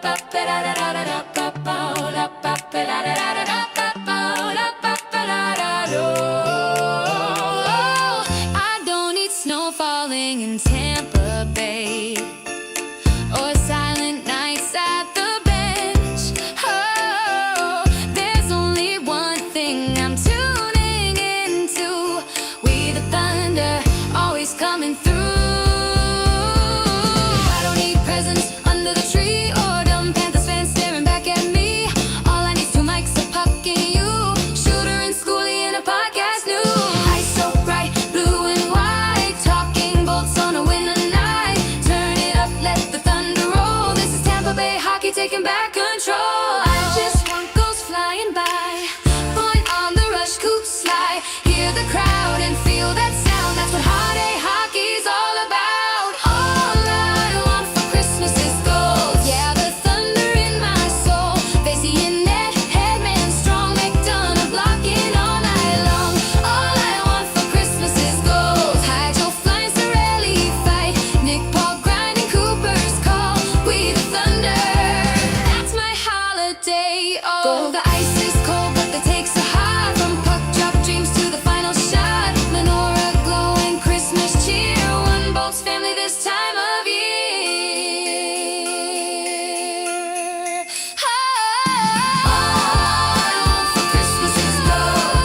I don't need snow falling in Tampa Bay or silent nights at the bench. Oh, there's only one thing I'm tuning into. We the thunder, always coming through. I don't need presents under the tree or dumb Panthers fans staring back at me. All I need's two mics, a puck, and you. Shooter and Schooley in a podcast new. Eyes so bright, blue and white, talking bolts on a winter night. Turn it up, let the thunder roll. This is Tampa Bay hockey taking back control. I just want ghosts flying by. Point on the rush, coop slide. Hear the crowd and feel that sound. That's what hot A hockey's all about. All I want for Christmas is gold. Yeah, the thunder in my soul. Facey in net, headman strong. McDonough blocking all night long. All I want for Christmas is gold. Hydro flying, Sorelli fight. Nick Paul grinding, Cooper's call. We the thunder. That's my holiday. Oh, the ice is cold, but the takes are hot. From puck drop dreams to the final shot. Menorah glowing, Christmas cheer. One Bolts family this time of year. All I want for Christmas is gold.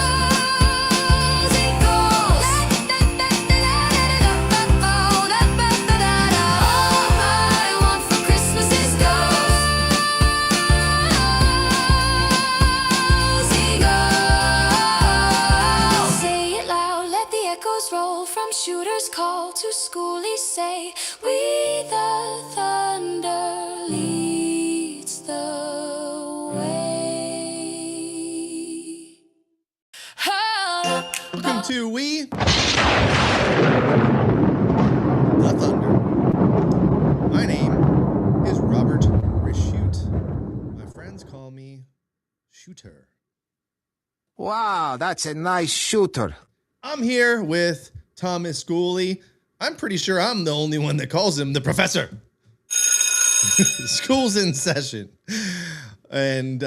All I want for Christmas is gold. Say it loud, let the echoes roll. From Shooter's call to Schooley say, we the thunder leads the way. Welcome to We the Thunder. My name is Robert Rishute. My friends call me Shooter. Wow, that's a nice shooter. I'm here with Thomas Schooley. I'm pretty sure I'm the only one that calls him the professor. School's in session. And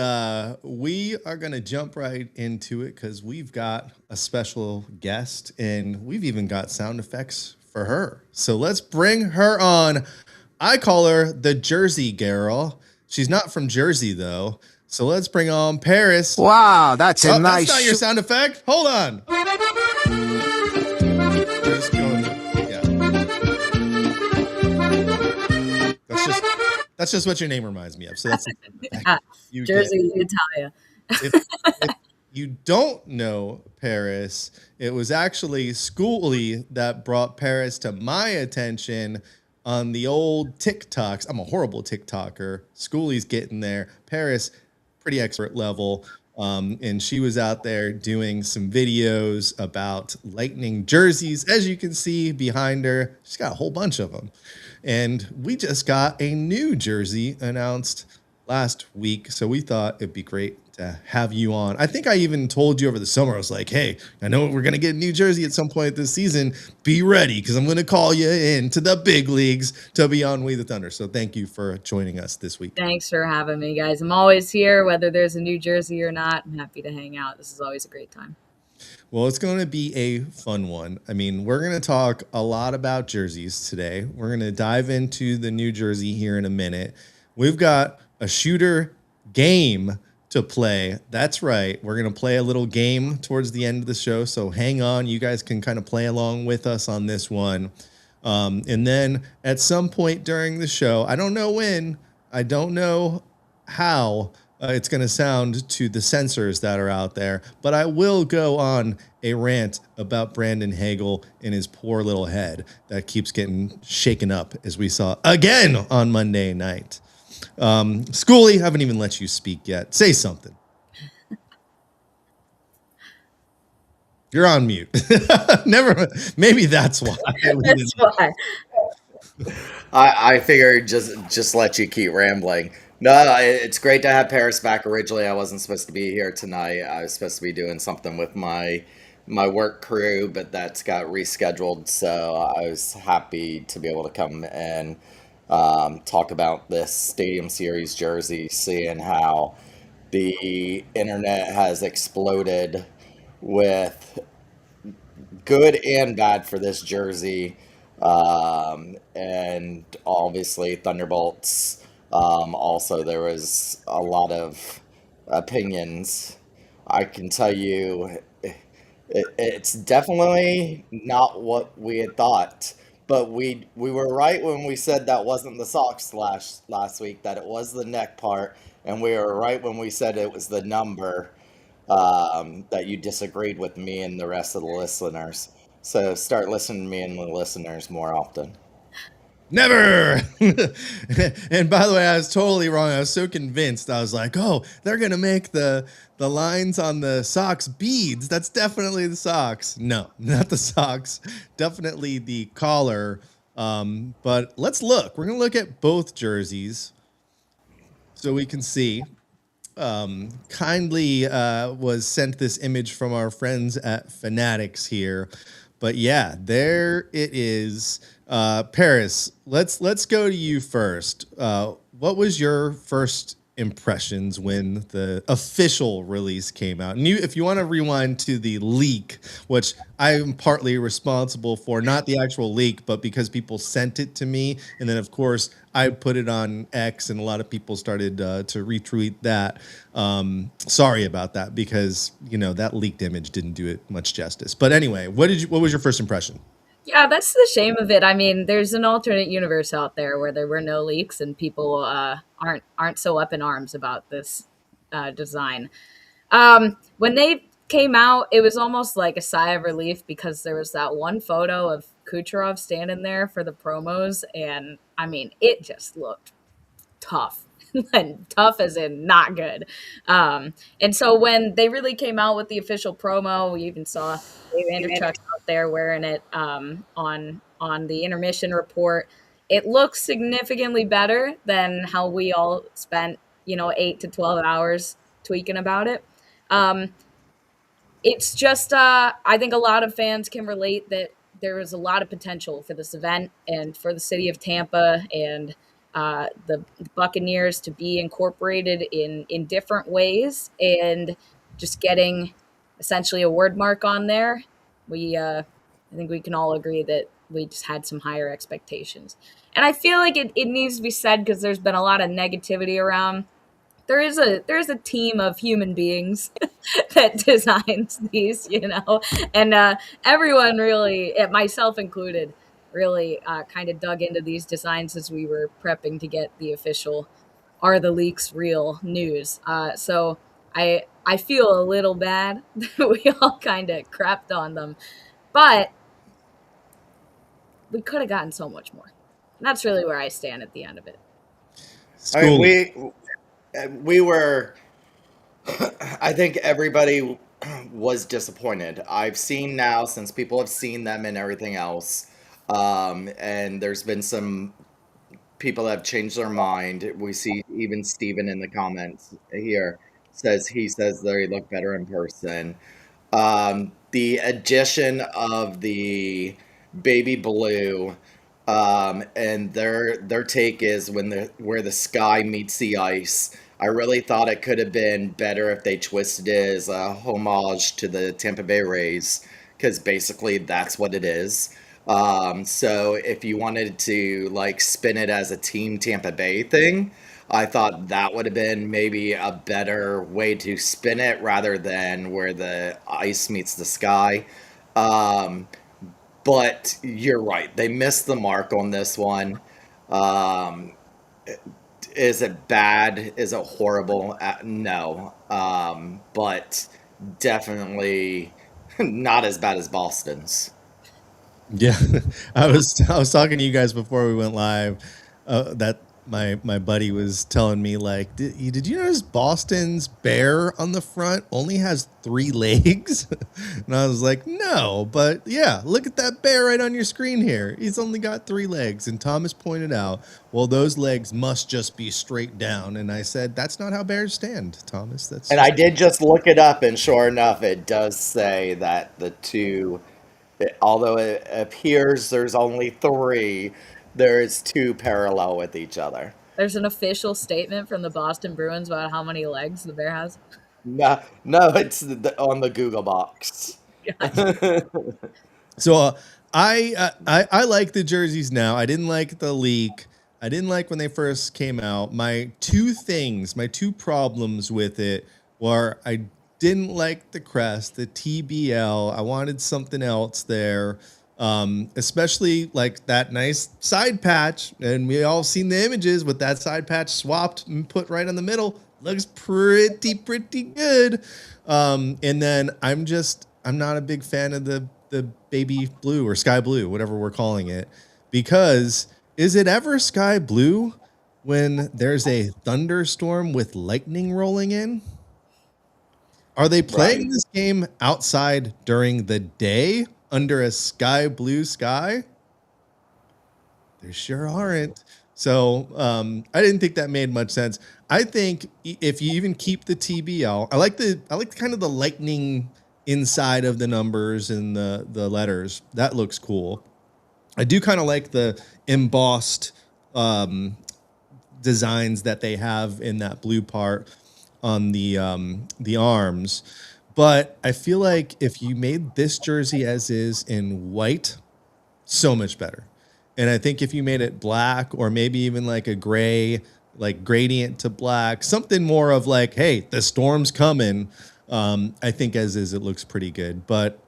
we are going to jump right into it because we've got a special guest and we've even got sound effects for her. So let's bring her on. I call her the Jersey girl. She's not from Jersey, though. So let's bring on Paris. Wow, that's a Oh, nice that's not your sound effect. Hold on. Just going, yeah. That's just what your name reminds me of. So that's you Jersey, Italia. if you don't know Paris, it was actually Schooley that brought Paris to my attention on the old TikToks. I'm a horrible TikToker. Schooley's getting there. Paris, pretty expert level. And she was out there doing some videos about Lightning jerseys. As you can see behind her, she's got a whole bunch of them. And we just got a new jersey announced last week. So we thought it'd be great to have you on. I think I even told you over the summer, I was like, hey, I know we're going to get a new jersey at some point this season. Be ready, because I'm going to call you into the big leagues to be on We the Thunder. So thank you for joining us this week. Thanks for having me, guys. I'm always here, whether there's a new jersey or not. I'm happy to hang out. This is always a great time. Well, it's going to be a fun one. I mean, we're going to talk a lot about jerseys today. We're going to dive into the new jersey here in a minute. We've got a shooter game to play. That's right. We're going to play a little game towards the end of the show. So hang on. You guys can kind of play along with us on this one. And then at some point during the show, I don't know when, I don't know how it's going to sound to the censors that are out there, but I will go on a rant about Brandon Hagel and his poor little head that keeps getting shaken up, as we saw again on Monday night. Schooley, haven't even let you speak yet. Say something. You're on mute. Never. Maybe that's why. That's why. I figured just let you keep rambling. No, it's great to have Paris back. Originally, I wasn't supposed to be here tonight. I was supposed to be doing something with my work crew, but that's got rescheduled. So I was happy to be able to come and talk about this Stadium Series jersey, seeing how the internet has exploded with good and bad for this jersey. And obviously, Thunderbolts. Also, there was a lot of opinions. I can tell you, it's definitely not what we had thought. But we were right when we said that wasn't the socks last week, that it was the neck part, and we were right when we said it was the number, that you disagreed with me and the rest of the listeners. So start listening to me and the listeners more often. Never. And by the way, I was totally wrong. I was so convinced. I was like, oh, they're gonna make the lines on the socks beads. That's definitely the socks. No, not the socks. Definitely the collar. But let's look. We're gonna look at both jerseys so we can see. Kindly was sent this image from our friends at Fanatics here. But yeah, there it is. Paris, let's go to you first. What was your first impressions when the official release came out? And if you want to rewind to the leak, which I am partly responsible for, not the actual leak, but because people sent it to me, and then of course I put it on X, and a lot of people started to retweet that. Sorry about that, because that leaked image didn't do it much justice. But anyway, what was your first impression? Yeah, that's the shame of it. I mean, there's an alternate universe out there where there were no leaks and people aren't so up in arms about this design. When they came out, it was almost like a sigh of relief because there was that one photo of Kucherov standing there for the promos, and I mean, it just looked tough. And tough as in not good. And so when they really came out with the official promo, we even saw Dave Andrechuk out there wearing it on the intermission report. It looks significantly better than how we all spent 8 to 12 hours tweaking about it. It's just I think a lot of fans can relate that there is a lot of potential for this event and for the city of Tampa and the Buccaneers to be incorporated in different ways, and just getting essentially a word mark on there. I think we can all agree that we just had some higher expectations. And I feel like it needs to be said because there's been a lot of negativity around. There's a team of human beings that designs these, and everyone really, myself included, really kind of dug into these designs as we were prepping to get the official "Are the leaks real?" news. So I feel a little bad that we all kind of crapped on them, but we could have gotten so much more. And that's really where I stand at the end of it. I mean, School. we were. I think everybody was disappointed. I've seen now, since people have seen them and everything else, and there's been some people that have changed their mind. We see even Steven in the comments here says they look better in person. The addition of the baby blue, and their take is where the sky meets the ice. I really thought it could have been better if they twisted it as a homage to the Tampa Bay Rays, because basically that's what it is. So if you wanted to like spin it as a Team Tampa Bay thing, I thought that would have been maybe a better way to spin it rather than where the ice meets the sky. Um, but you're right. They missed the mark on this one. Um, is it bad? Is it horrible? No. But definitely not as bad as Boston's. Yeah, I was talking to you guys before we went live. That my buddy was telling me, like, did you notice Boston's bear on the front only has 3 legs? And I was like, no, but yeah, look at that bear right on your screen here. He's only got 3 legs. And Thomas pointed out, well, those legs must just be straight down. And I said, that's not how bears stand, Thomas. That's And I did just look it up, and sure enough, it does say that although it appears there's only 3, there is two parallel with each other. There's an official statement from the Boston Bruins about how many legs the bear has. No, no, it's on the Google box. Gotcha. So I like the jerseys now. I didn't like the leak. I didn't like when they first came out. My two problems with it were I didn't like the crest, the TBL. I wanted something else there. Especially like that nice side patch, and we all seen the images with that side patch swapped and put right on the middle. Looks pretty good. And then I'm not a big fan of the baby blue or sky blue, whatever we're calling it, because is it ever sky blue when there's a thunderstorm with lightning rolling in? Are they playing this game outside during the day under a sky blue sky? There sure aren't. So I didn't think that made much sense. I think if you even keep the TBL, I like kind of the lightning inside of the numbers and the letters. That looks cool. I do kind of like the embossed designs that they have in that blue part on the arms. But I feel like if you made this jersey as is in white, so much better. And I think if you made it black or maybe even like a gray, like gradient to black, something more of like, hey, the storm's coming. I think as is, it looks pretty good. But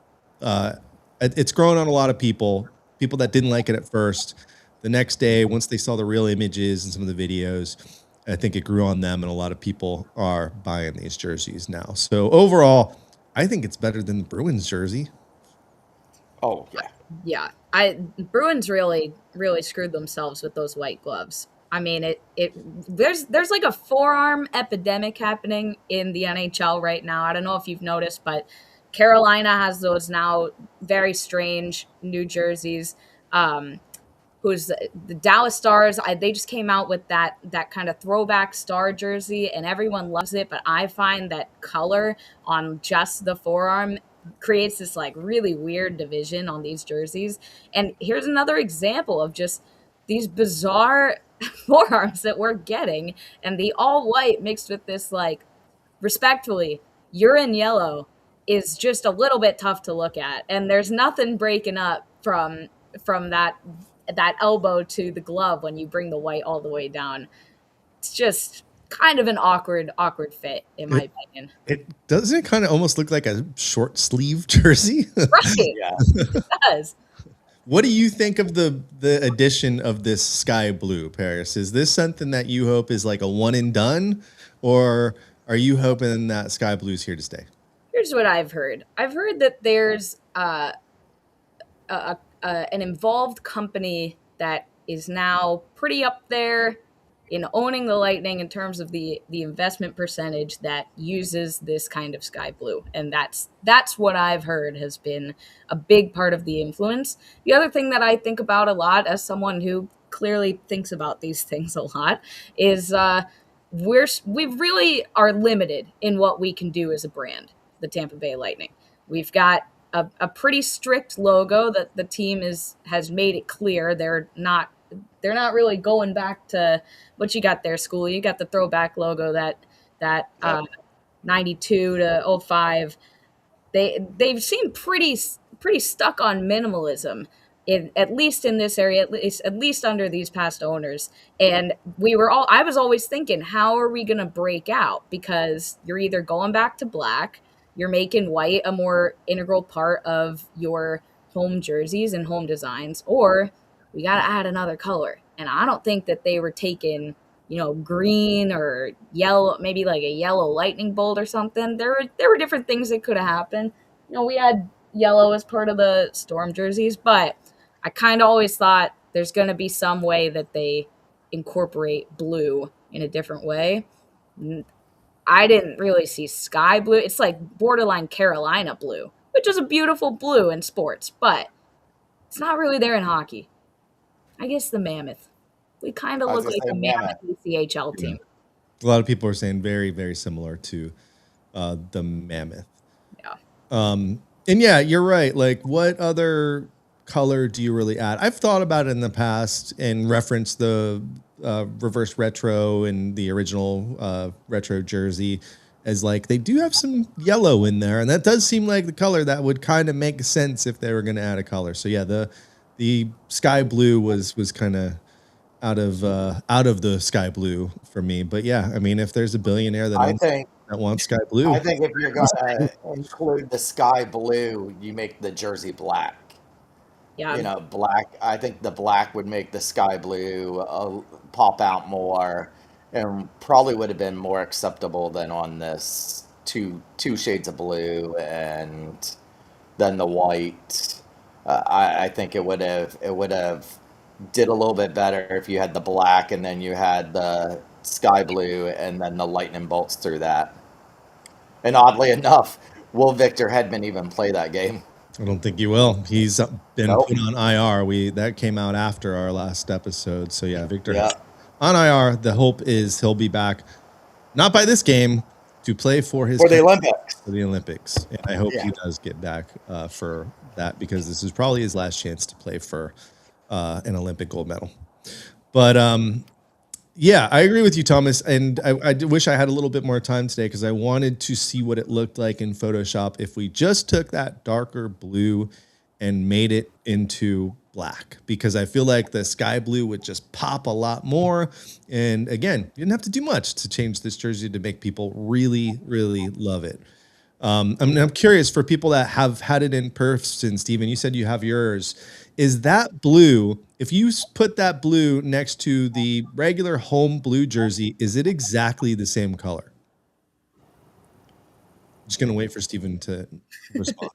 it's grown on a lot of people that didn't like it at first. The next day, once they saw the real images and some of the videos, I think it grew on them, and a lot of people are buying these jerseys now. So overall, I think it's better than the Bruins jersey. Oh, yeah. Yeah, Bruins really screwed themselves with those white gloves. I mean, there's like a forearm epidemic happening in the NHL right now. I don't know if you've noticed, but Carolina has those now very strange New Jerseys. Who's the Dallas Stars? They just came out with that kind of throwback star jersey, and everyone loves it. But I find that color on just the forearm creates this like really weird division on these jerseys. And here's another example of just these bizarre forearms that we're getting, and the all white mixed with this, like, respectfully, urine yellow is just a little bit tough to look at. And there's nothing breaking up from that elbow to the glove when you bring the white all the way down. It's just kind of an awkward fit, in my opinion. It doesn't kind of almost look like a short sleeve jersey. Right. Yeah. It does. What do you think of the addition of this sky blue, Paris? Is this something that you hope is like a one and done, or are you hoping that sky blue is here to stay? Here's what I've heard. I've heard that there's an involved company that is now pretty up there in owning the Lightning in terms of the investment percentage that uses this kind of sky blue. And that's what I've heard has been a big part of the influence. The other thing that I think about a lot as someone who clearly thinks about these things a lot is we really are limited in what we can do as a brand, the Tampa Bay Lightning. We've got a pretty strict logo that the team has made it clear they're not really going back to what you got there, Schooley. You got the throwback logo that 92 to 05. They've seemed pretty stuck on minimalism, at least in this area, at least under these past owners. And I was always thinking, how are we going to break out? Because you're either going back to black, you're making white a more integral part of your home jerseys and home designs, or we got to add another color. And I don't think that they were taking, green or yellow, maybe like a yellow lightning bolt or something. There were different things that could have happened. We had yellow as part of the Storm jerseys, but I kind of always thought there's going to be some way that they incorporate blue in a different way. I didn't really see sky blue. It's like borderline Carolina blue, which is a beautiful blue in sports, but it's not really there in hockey. I guess the Mammoth. We kind of look like a Mammoth ECHL team. A lot of people are saying very, very similar to the Mammoth. Yeah. And yeah, you're right. Like, what other color do you really add? I've thought about it in the past and referenced the reverse retro and the original retro jersey as like they do have some yellow in there, and that does seem like the color that would kind of make sense if they were going to add a color. So yeah, the sky blue was kind of out of the sky blue for me. But yeah, I mean, if there's a billionaire that wants sky blue, I think if you're gonna include the sky blue, you make the jersey black. Yeah. You know, black. I think the black would make the sky blue pop out more, and probably would have been more acceptable than on this two shades of blue and then the white. I think it would have did a little bit better if you had the black and then you had the sky blue and then the lightning bolts through that. And oddly enough, will Victor Hedman even play that game? I don't think he will. He's been Nope. put on IR. That came out after our last episode. So yeah, Victor Yeah. on IR. The hope is he'll be back, not by this game, to play for his For the Olympics. for the Olympics. And I hope Yeah. he does get back for that, because this is probably his last chance to play for an Olympic gold medal. But yeah, I agree with you, Thomas. And I wish I had a little bit more time today because I wanted to see what it looked like in Photoshop if we just took that darker blue and made it into black, because I feel like the sky blue would just pop a lot more. And again, you didn't have to do much to change this jersey to make people really, really love it. I'm curious, for people that have had it in perfs, and Steven, you said you have yours. Is that blue, if you put that blue next to the regular home blue jersey, is it exactly the same color? Just gonna wait for Steven to respond.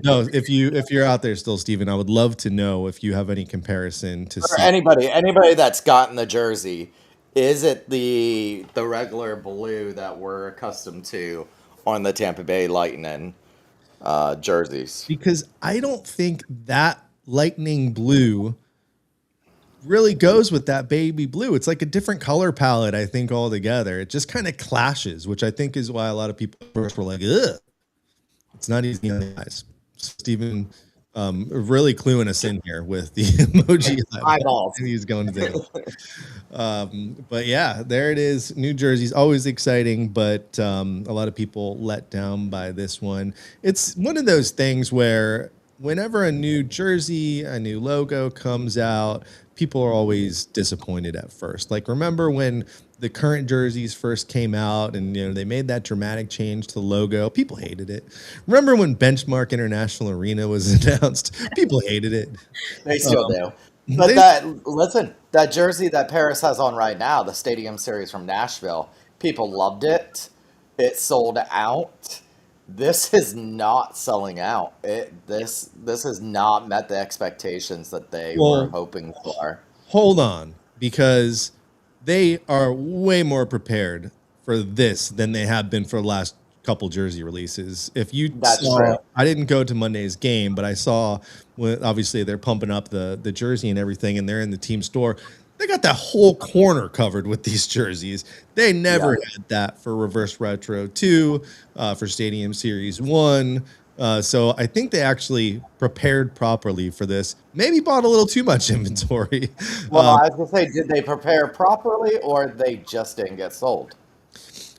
No, if you're out there still, Steven, I would love to know if you have any comparison to For see. anybody that's gotten the jersey, is it the regular blue that we're accustomed to on the Tampa Bay Lightning jerseys? Because I don't think that lightning blue really goes with that baby blue. It's like a different color palette, I think, altogether. It just kind of clashes, which I think is why a lot of people first were like, ugh. It's not easy on the eyes. Steven really cluing us in here with the emoji Eyeballs. he's going to but yeah, there it is. New Jersey's always exciting, but a lot of people let down by this one. It's one of those things where whenever a new jersey, a new logo comes out, people are always disappointed at first. Like, remember when the current jerseys first came out and they made that dramatic change to the logo? People hated it. Remember when Benchmark International Arena was announced? People hated it. They still do. But that jersey that Paris has on right now, the Stadium Series from Nashville, people loved it. It sold out. This is not selling out. This has not met the expectations that they were hoping for. Hold on, because they are way more prepared for this than they have been for the last couple jersey releases. If you saw, true. I didn't go to Monday's game, but I saw obviously they're pumping up the jersey and everything, and they're in the team store. They got that whole corner covered with these jerseys. They never had that for Reverse Retro 2, for Stadium Series 1. So I think they actually prepared properly for this. Maybe bought a little too much inventory. Well, I was going to say, did they prepare properly or they just didn't get sold?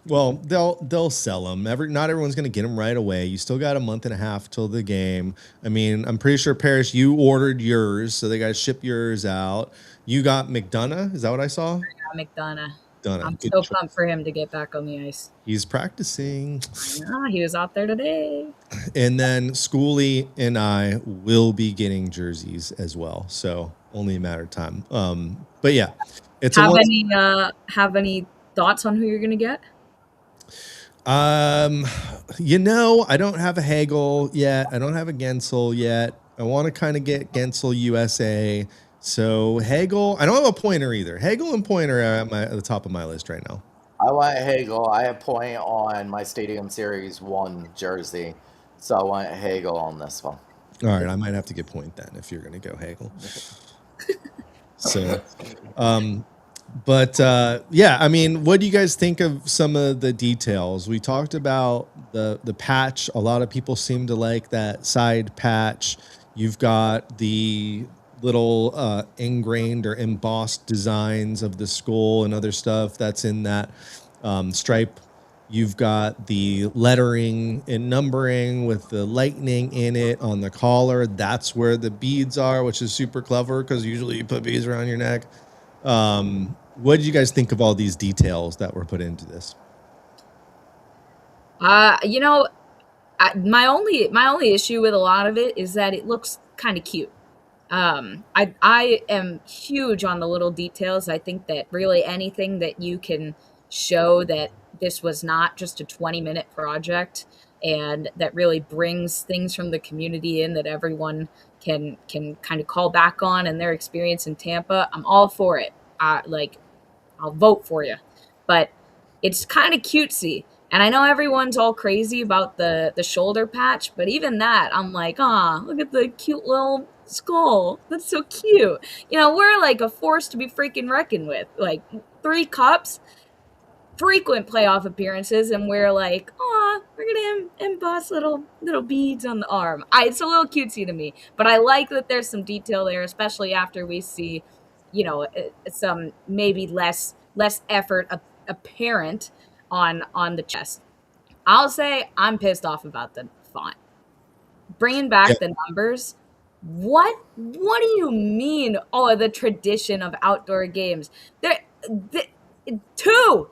Well, they'll sell them. Not everyone's going to get them right away. You still got a month and a half till the game. I mean, I'm pretty sure, Paris, you ordered yours, so they got to ship yours out. You got McDonough. Is that what I saw? McDonough. I'm Good so choice. pumped for him to get back on the ice. He's practicing. Yeah, he was out there today. And then Schooley and I will be getting jerseys as well. So only a matter of time. But yeah, it's have any thoughts on who you're gonna get? I don't have a Hagel yet. I don't have a Gensel yet. I want to kind of get Gensel USA. So Hagel, I don't have a Pointer either. Hagel and Pointer are at the top of my list right now. I want Hagel. I have Point on my Stadium Series 1 jersey, so I want Hagel on this one. All right, I might have to get Point then if you're going to go Hagel. So, yeah, I mean, what do you guys think of some of the details? We talked about the patch. A lot of people seem to like that side patch. You've got the little ingrained or embossed designs of the skull and other stuff that's in that stripe. You've got the lettering and numbering with the lightning in it on the collar. That's where the beads are, which is super clever because usually you put beads around your neck. What did you guys think of all these details that were put into this? You know, my only issue with a lot of it is that it looks kind of cute. I am huge on the little details. I think that really anything that you can show that this was not just a 20-minute project and that really brings things from the community in that everyone can kind of call back on and their experience in Tampa, I'm all for it. Like I'll vote for you. But it's kind of cutesy. And I know everyone's all crazy about the shoulder patch, but even that, I'm like, ah, look at the cute little skull. That's so cute. You know, we're like a force to be freaking reckoned with. Like 3 cups, frequent playoff appearances, and we're like, oh, we're gonna emboss little beads on the arm. It's a little cutesy to me, but I like that there's some detail there, especially after we see, some maybe less effort apparent on the chest. I'll say I'm pissed off about the font. Bringing Yeah. back the numbers. What do you mean? Oh, the tradition of outdoor games. The, 2.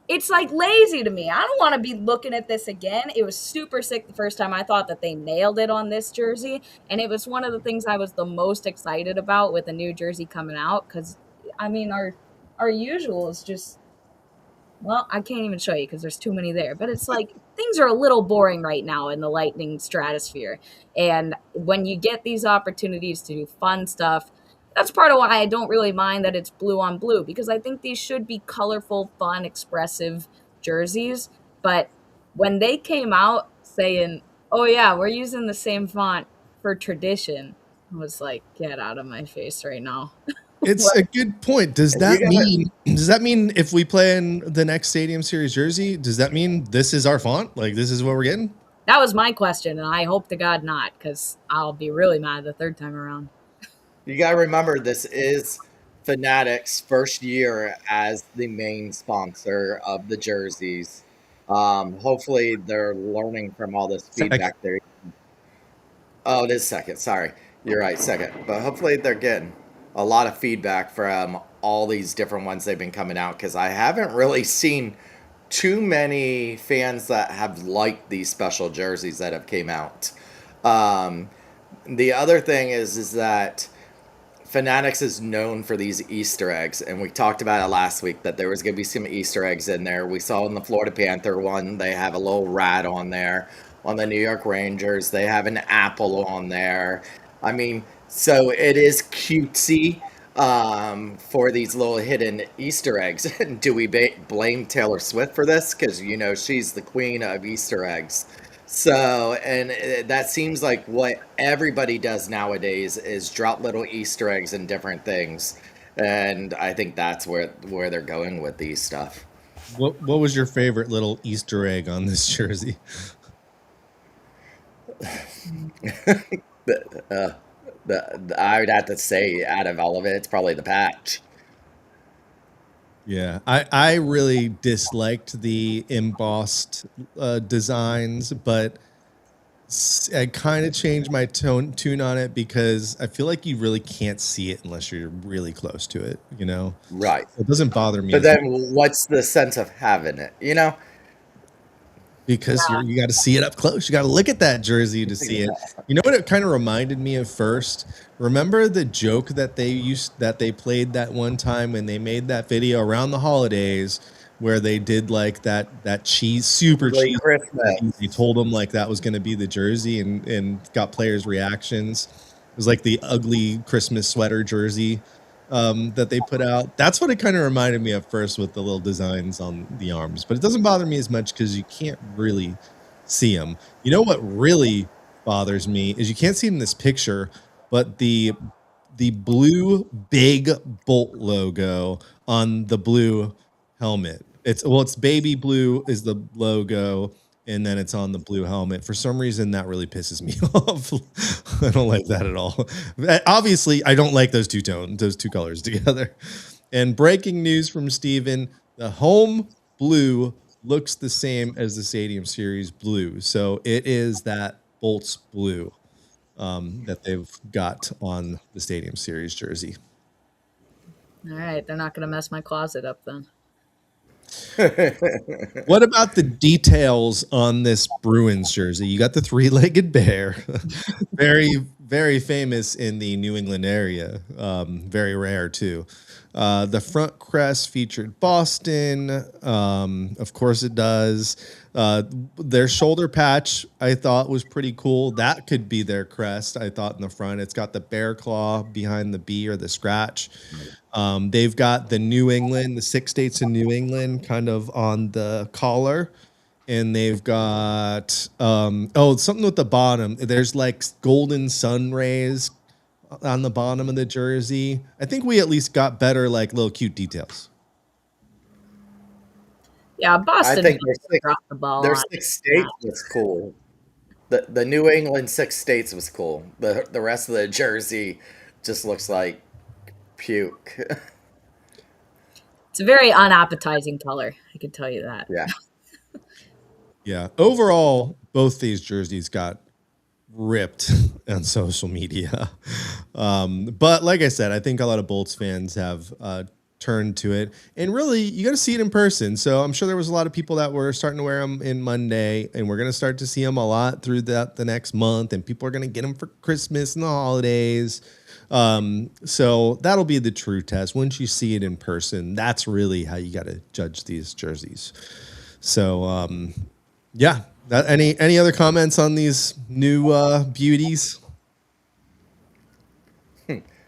It's like lazy to me. I don't want to be looking at this again. It was super sick the first time. I thought that they nailed it on this jersey, and it was one of the things I was the most excited about with the new jersey coming out. Because I mean, our usual is just, well, I can't even show you because there's too many there. But it's like things are a little boring right now in the Lightning stratosphere. And when you get these opportunities to do fun stuff, that's part of why I don't really mind that it's blue on blue, because I think these should be colorful, fun, expressive jerseys. But when they came out saying, oh, yeah, we're using the same font for tradition, I was like, get out of my face right now. It's a good point. Does You that got mean if we play in the next Stadium Series jersey, does that mean this is our font? Like this is what we're getting? That was my question, and I hope to God not, because I'll be really mad the third time around. You got to remember, this is Fanatics' first year as the main sponsor of the jerseys. Hopefully, they're learning from all this feedback. There. Oh, it is second. Sorry, you're right, second. But hopefully, they're getting a lot of feedback from all these different ones they've been coming out, because I haven't really seen too many fans that have liked these special jerseys that have came out. Um, the other thing is that Fanatics is known for these Easter eggs, and we talked about it last week that there was going to be some Easter eggs in there. We saw in the Florida Panther one, they have a little rat on there. On the New York Rangers, they have an apple on there. I mean, so it is cutesy for these little hidden Easter eggs. Do we blame Taylor Swift for this? Because, she's the queen of Easter eggs. So, and that seems like what everybody does nowadays is drop little Easter eggs and different things. And I think that's where they're going with these stuff. What was your favorite little Easter egg on this jersey? Uh, I would have to say, out of all of it, it's probably the patch. Yeah, I really disliked the embossed designs, but I kind of changed my tune on it because I feel like you really can't see it unless you're really close to it. Right. It doesn't bother me But as much then what's the sense of having it? because you got to see it up close. You got to look at that jersey to see it. You know what it kind of reminded me of first? Remember the joke that they played that one time when they made that video around the holidays where they did like that cheese super Like cheese. Christmas. They told them like that was going to be the jersey and got players' reactions. It was like the ugly Christmas sweater jersey that they put out. That's what it kind of reminded me of first with the little designs on the arms. But it doesn't bother me as much because you can't really see them. You know what really bothers me is you can't see it in this picture, but the blue big Bolt logo on the blue helmet. It's baby blue is the logo, and then it's on the blue helmet. For some reason, that really pisses me off. I don't like that at all. Obviously, I don't like those two colors together. And breaking news from Steven, the home blue looks the same as the Stadium Series blue. So it is that Bolts blue that they've got on the Stadium Series jersey. All right, they're not going to mess my closet up then. What about the details on this Bruins jersey? You got the three-legged bear, very, very famous in the New England area, very rare too. The front crest featured Boston. Of course it does. Their shoulder patch I thought was pretty cool. That could be their crest, I thought, in the front. It's got the bear claw behind the B or the scratch. They've got the New England, the 6 states in New England kind of on the collar. And they've got, something with the bottom. There's like golden sun rays on the bottom of the jersey. I think we at least got better, like, little cute details. Yeah, Boston I think dropped the ball. their on 6 states that. was cool. The New England 6 states was cool. The rest of the jersey just looks like puke. It's a very unappetizing color. I can tell you that. Yeah. Yeah. Overall, both these jerseys got ripped on social media. But like I said, I think a lot of Bolts fans have turned to it. And really, you got to see it in person. So I'm sure there was a lot of people that were starting to wear them in Monday. And we're going to start to see them a lot through the next month. And people are going to get them for Christmas and the holidays. So that'll be the true test. Once you see it in person, that's really how you got to judge these jerseys. So, yeah. Any other comments on these new beauties?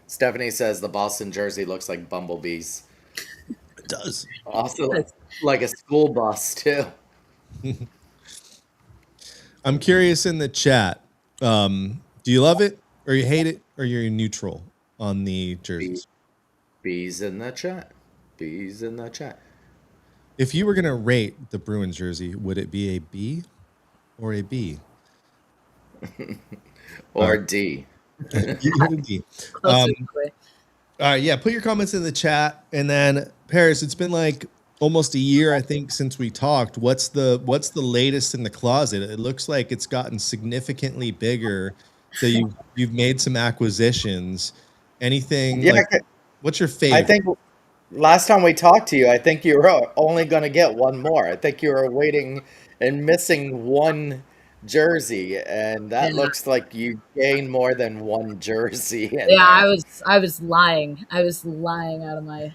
Stephanie says the Boston jersey looks like bumblebees. It does. Also, like a school bus, too. I'm curious in the chat. Do you love it or you hate it or you're neutral on the jerseys? Bees in the chat. Bees in the chat. If you were going to rate the Bruins jersey, would it be a B or a B? Or D. D. All right, yeah, put your comments in the chat. And then, Paris, it's been like almost a year, I think, since we talked. What's the latest in the closet? It looks like it's gotten significantly bigger. So you've made some acquisitions. Anything? Yeah, what's your favorite? I think last time we talked to you, I think you were only going to get one more. I think you were waiting and missing one jersey, and that looks like you gained more than one jersey. Yeah, I was lying. I was lying out of my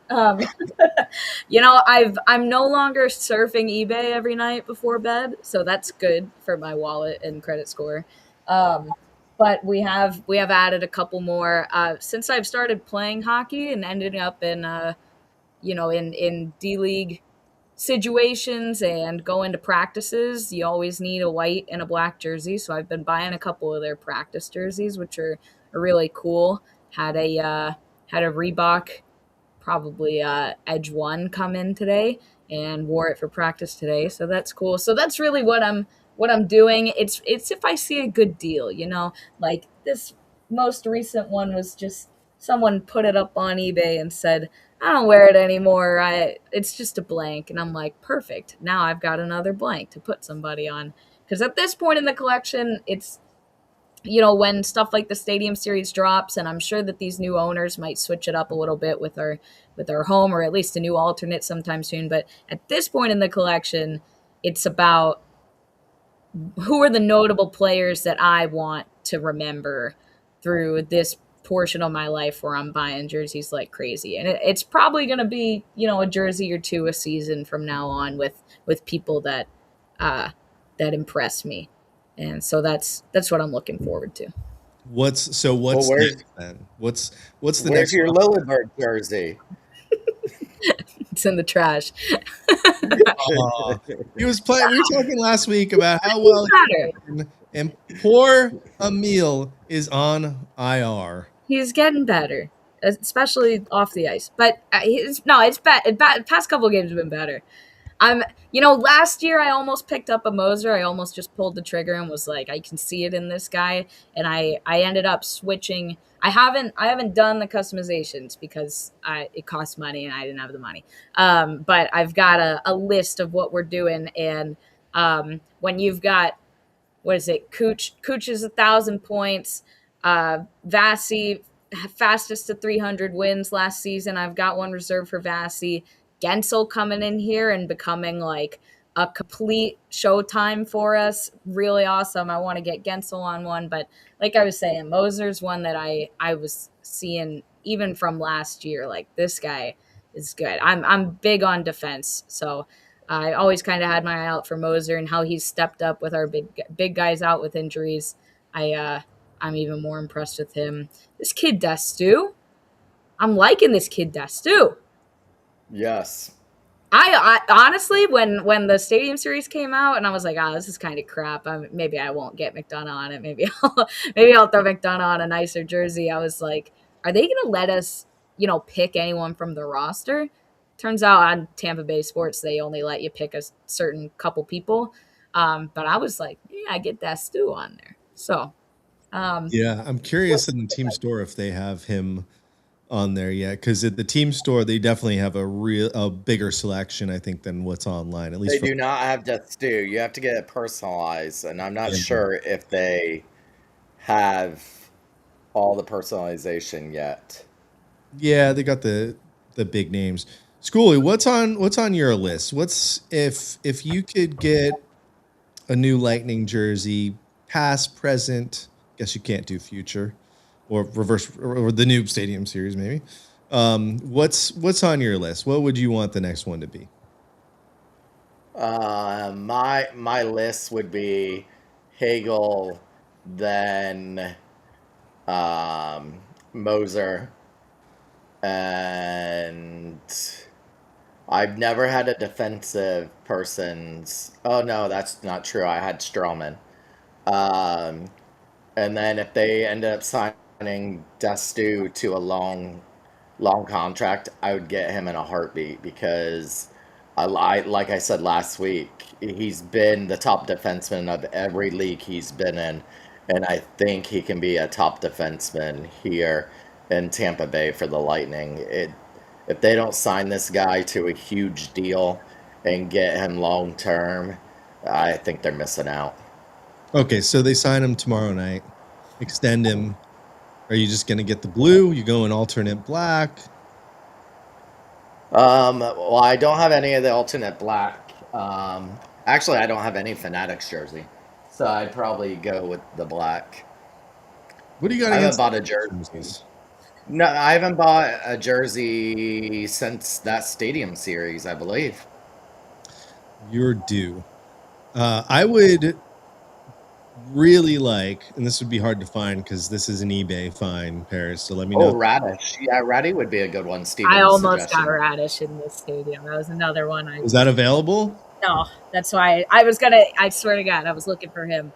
I'm no longer surfing eBay every night before bed, so that's good for my wallet and credit score. But we have added a couple more since I've started playing hockey and ended up in in D-League situations and going to practices. You always need a white and a black jersey, so I've been buying a couple of their practice jerseys, which are really cool. Had a Reebok, probably Edge 1 come in today and wore it for practice today, so that's cool. So that's really what I'm doing. It's if I see a good deal, like this most recent one was just someone put it up on eBay and said, I don't wear it anymore. It's just a blank. And I'm like, perfect. Now I've got another blank to put somebody on. Because at this point in the collection, it's, when stuff like the Stadium Series drops, and I'm sure that these new owners might switch it up a little bit with our home, or at least a new alternate sometime soon. But at this point in the collection, it's about who are the notable players that I want to remember through this portion of my life where I'm buying jerseys like crazy. And it's probably going to be, a jersey or two a season from now on with people that impress me. And so that's what I'm looking forward to. What's next then? What's the where's next your one? Lillibird jersey? It's in the trash. He was playing. We were talking last week about how well and poor Emil is on IR. He's getting better, especially off the ice. But it's bad. Past couple of games have been better. I'm, last year I almost picked up a Moser. I almost just pulled the trigger and was like, I can see it in this guy, and I ended up switching. I haven't done the customizations because it costs money and I didn't have the money. But I've got a list of what we're doing, and when you've got, what is it? Cooch is 1,000 points. Vasi, fastest to 300 wins last season. I've got one reserved for Vasi. Gensel coming in here and becoming like a complete showtime for us. Really awesome. I want to get Gensel on one, but like I was saying, Moser's one that I was seeing even from last year. Like, this guy is good. I'm big on defense, so I always kind of had my eye out for Moser and how he's stepped up with our big guys out with injuries. I'm even more impressed with him. This kid Destu, I'm liking this kid Destu. Yes. I honestly, when the Stadium Series came out, and I was like, this is kind of crap. Maybe I won't get McDonough on it. Maybe I'll throw McDonough on a nicer jersey. I was like, are they gonna let us, pick anyone from the roster? Turns out on Tampa Bay Sports, they only let you pick a certain couple people. But I was like, yeah, I get that stew on there. So, Yeah, I'm curious in the team store if they have him on there yet, because at the team store they definitely have a bigger selection, I think, than what's online. At least They do not have Death Stew. You have to get it personalized, and I'm not sure if they have all the personalization yet. yeah, they got the big names. Schooley, what's on your list? What's if you could get a new Lightning jersey, past, present? Guess you can't do future or reverse or the new Stadium Series maybe. What's on your list? What would you want the next one to be? My list would be Hagel, then Moser, and I've never had a defensive person's. Oh no, that's not true. I had Strawman. Um, and then if they end up signing Destu to a long contract, I would get him in a heartbeat because like I said last week, he's been the top defenseman of every league he's been in, and I think he can be a top defenseman here in Tampa Bay for the Lightning. If they don't sign this guy to a huge deal and get him long term, I think they're missing out. Okay, so they sign him tomorrow night, extend him. Are you just gonna get the blue? You go in alternate black? Well, I don't have any of the alternate black. Actually, I don't have any Fanatics jersey, so I'd probably go with the black. What do you got I haven't against bought a jersey. No, I haven't bought a jersey since that Stadium Series, I believe. You're due. I would really like, and this would be hard to find because this is an eBay find, Paris. So let me Oh, know. Radish. Yeah, Ratty would be a good one, Steven. I almost got Radish in this stadium. That was another one. Is that available? No, that's why I was gonna. I swear to God, I was looking for him.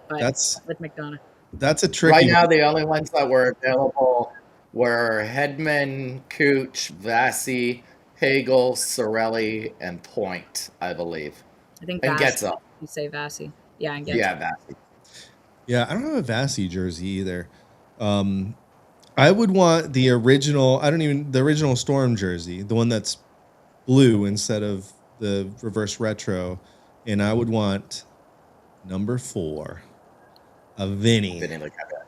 But That's with McDonough. a tricky Right now, the only ones that were available were Hedman, Cooch, Vasi, Hagel, Sorelli, and Point, I believe. I think And Vasi. Getza. You say Vasi. Yeah, and Getza. Yeah, Vasi. Yeah, I don't have a Vasi jersey either. I would want the original. The original Storm jersey, the one that's blue instead of the reverse retro, and I would want number 4, a Vinny.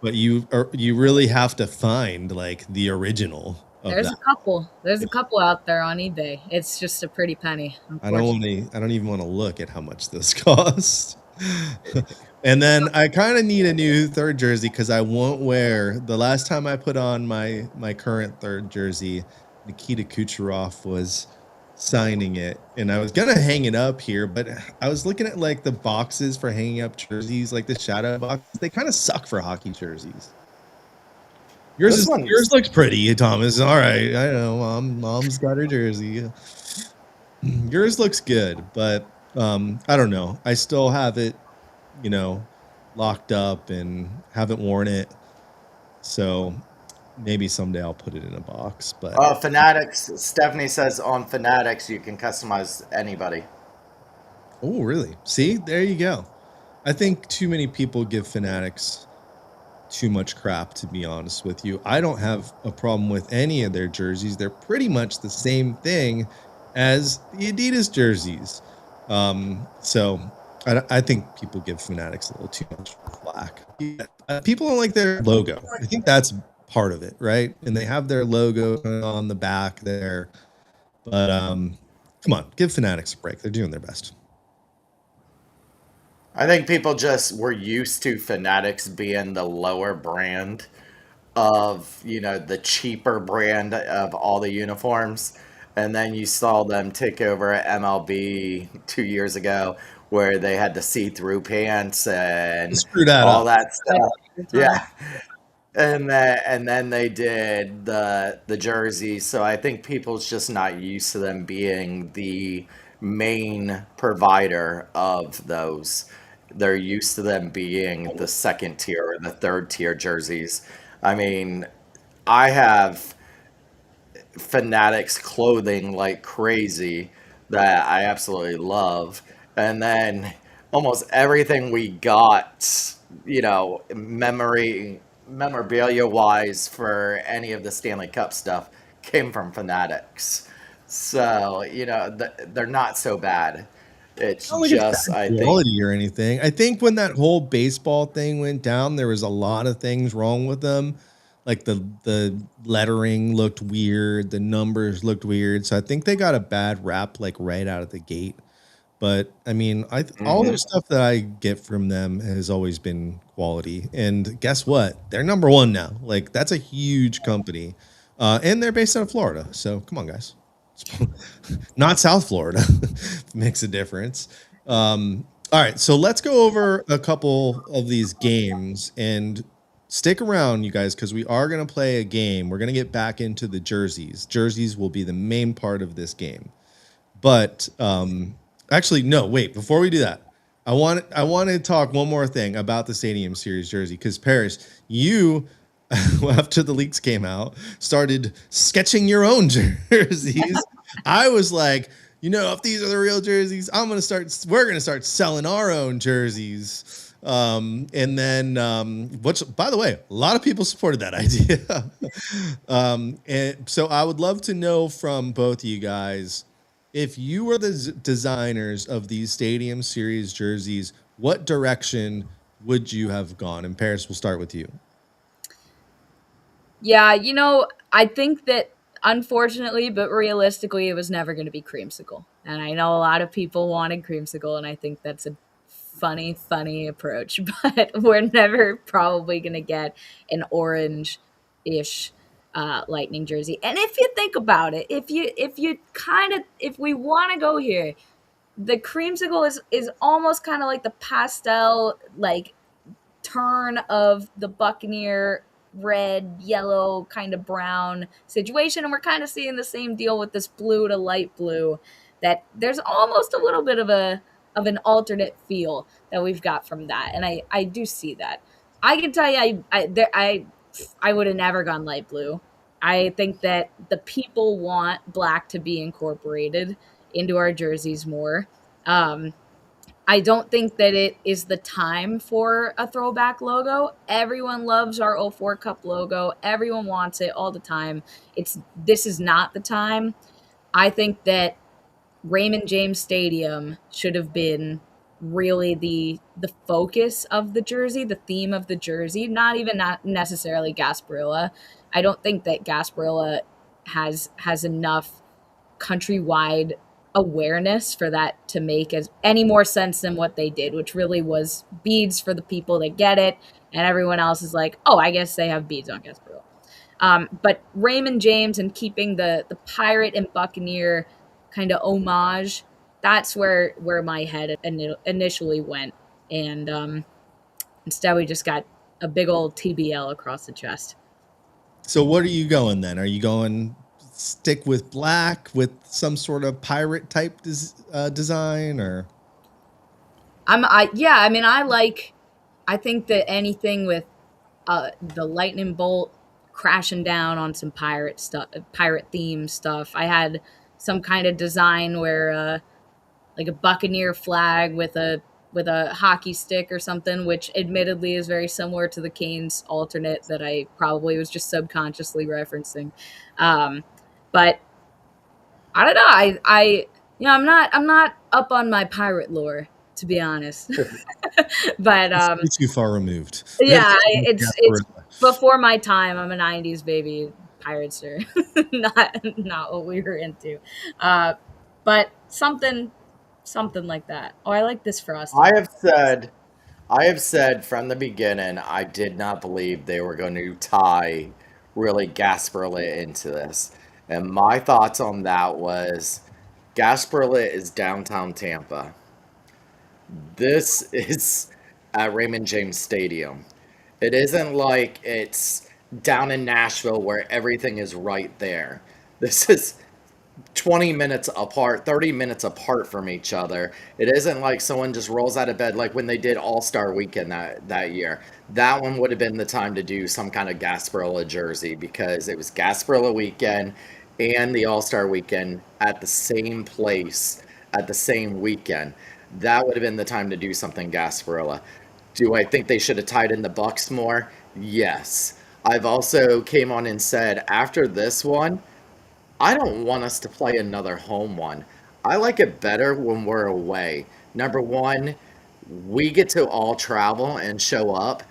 But you really have to find like the original. There's a couple. There's a couple out there on eBay. It's just a pretty penny. I don't even want to look at how much this costs. And then I kind of need a new third jersey because I won't wear. The last time I put on my current third jersey, Nikita Kucherov was signing it, and I was gonna hang it up here, but I was looking at like the boxes for hanging up jerseys, like the shadow boxes. They kind of suck for hockey jerseys. Yours looks pretty, Thomas. All right, I know. Mom's got her jersey. Yours looks good, but I don't know. I still have it, locked up and haven't worn it. So maybe someday I'll put it in a box. But Fanatics. Stephanie says on Fanatics you can customize anybody. oh, really? See, there you go. I think too many people give Fanatics too much crap, to be honest with you. I don't have a problem with any of their jerseys. They're pretty much the same thing as the Adidas jerseys. So I think people give Fanatics a little too much flack. People don't like their logo. I think that's part of it, right? And they have their logo on the back there. But come on, give Fanatics a break. They're doing their best. I think people just were used to Fanatics being the lower brand of, the cheaper brand of all the uniforms. And then you saw them take over MLB 2 years ago where they had the see-through pants and Screw that all up. that stuff. The time. Yeah. And then they did the jerseys. So I think people's just not used to them being the main provider of those. They're used to them being the second tier or the third tier jerseys. I mean, I have Fanatics clothing like crazy that I absolutely love. And then almost everything we got, memorabilia wise for any of the Stanley Cup stuff came from Fanatics. So, they're not so bad. It's Not like it's just, bad I think, quality or anything. I think when that whole baseball thing went down, there was a lot of things wrong with them. Like the lettering looked weird, the numbers looked weird. So I think they got a bad rap like right out of the gate. But I mean, all their mhm. stuff that I get from them has always been quality. And guess what? They're number one now. Like that's a huge company, and they're based out of Florida. So come on, guys. Not South Florida. Makes a difference. All right, so let's go over a couple of these games and stick around, you guys, because we are going to play a game. We're going to get back into the jerseys. Jerseys will be the main part of this game. But actually, no, wait. Before we do that, I want to talk one more thing about the Stadium Series jersey because Paris, you after the leaks came out, started sketching your own jerseys. I was like, if these are the real jerseys, we're gonna start selling our own jerseys. And then, which, by the way, a lot of people supported that idea. And so I would love to know from both of you guys, if you were the designers of these Stadium Series jerseys, what direction would you have gone? And Paris, we'll start with you. Yeah, I think that unfortunately, but realistically, it was never going to be creamsicle. And I know a lot of people wanted creamsicle, and I think that's a funny, funny approach. But we're never probably going to get an orange-ish Lightning jersey. And if you think about it, if we want to go here, the creamsicle is almost kind of like the pastel, like turn of the Buccaneer red, yellow, kind of brown situation. And we're kind of seeing the same deal with this blue to light blue, that there's almost a little bit of an alternate feel that we've got from that. And I do see that. I can tell you, I would have never gone light blue. I think that the people want black to be incorporated into our jerseys more. Um, I don't think that it is the time for a throwback logo. Everyone loves our '04 Cup logo. Everyone wants it all the time. This is not the time. I think that Raymond James Stadium should have been really the focus of the jersey, the theme of the jersey, not necessarily Gasparilla. I don't think that Gasparilla has enough countrywide awareness for that to make as any more sense than what they did, which really was beads for the people that get it, and everyone else is like, oh, I guess they have beads on Gasparilla. But Raymond James and keeping the pirate and buccaneer kind of homage, that's where my head initially went, and instead we just got a big old TBL across the chest. So what are you going then? Are you going stick with black with some sort of pirate type design, or? Yeah, I mean, I think that anything with the lightning bolt crashing down on some pirate theme stuff. I had some kind of design where like a Buccaneer flag with a hockey stick or something, which admittedly is very similar to the Canes alternate that I probably was just subconsciously referencing. But I don't know. I'm not up on my pirate lore, to be honest. But It's way too far removed. yeah, it's Gasparilla. before my time. I'm a '90s baby. Pirates are not what we were into. Uh, but something like that. Oh, I like this frosting. I have said, I have said from the beginning, I did not believe they were going to tie really Gasparilla into this. And my thoughts on that was Gasparilla is downtown Tampa. This is at Raymond James Stadium. It isn't like it's down in Nashville where everything is right there. This is 20 minutes apart, 30 minutes apart from each other. It isn't like someone just rolls out of bed like when they did All-Star Weekend that year. That one would have been the time to do some kind of Gasparilla jersey because it was Gasparilla Weekend and the All-Star Weekend at the same place at the same weekend. That would have been the time to do something Gasparilla. Do I think they should have tied in the Bucks more? Yes. I've also came on and said after this one, I don't want us to play another home one. I like it better when we're away. Number one, we get to all travel and show up,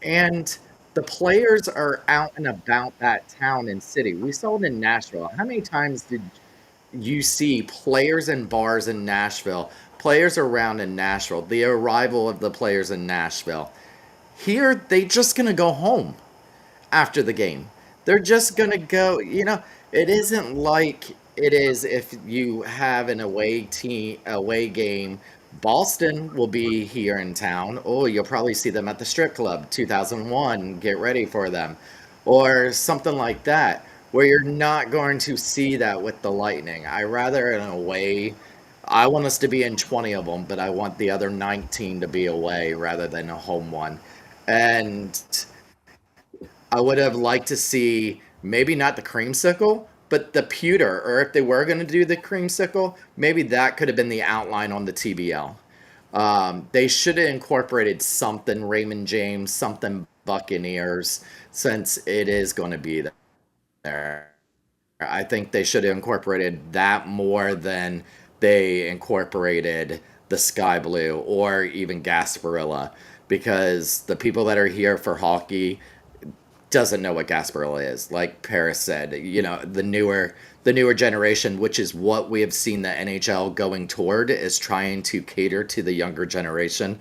and the players are out and about that town and city. We saw it in Nashville. How many times did you see players in bars in Nashville, players around in Nashville, the arrival of the players in Nashville? Here, they just gonna go home after the game. They're just gonna go, it isn't like it is if you have an away game. Boston will be here in town. Oh, you'll probably see them at the strip club, 2001, get ready for them. Or something like that, where you're not going to see that with the Lightning. I rather in a way, I want us to be in 20 of them, but I want the other 19 to be away rather than a home one. And I would have liked to see maybe not the creamsicle, but the pewter, or if they were going to do the creamsicle, maybe that could have been the outline on the TBL. They should have incorporated something Raymond James, something Buccaneers, since it is going to be there. I think they should have incorporated that more than they incorporated the sky blue or even Gasparilla, because the people that are here for hockey doesn't know what Gasparilla is. Like Paris said, the newer generation, which is what we have seen the NHL going toward, is trying to cater to the younger generation,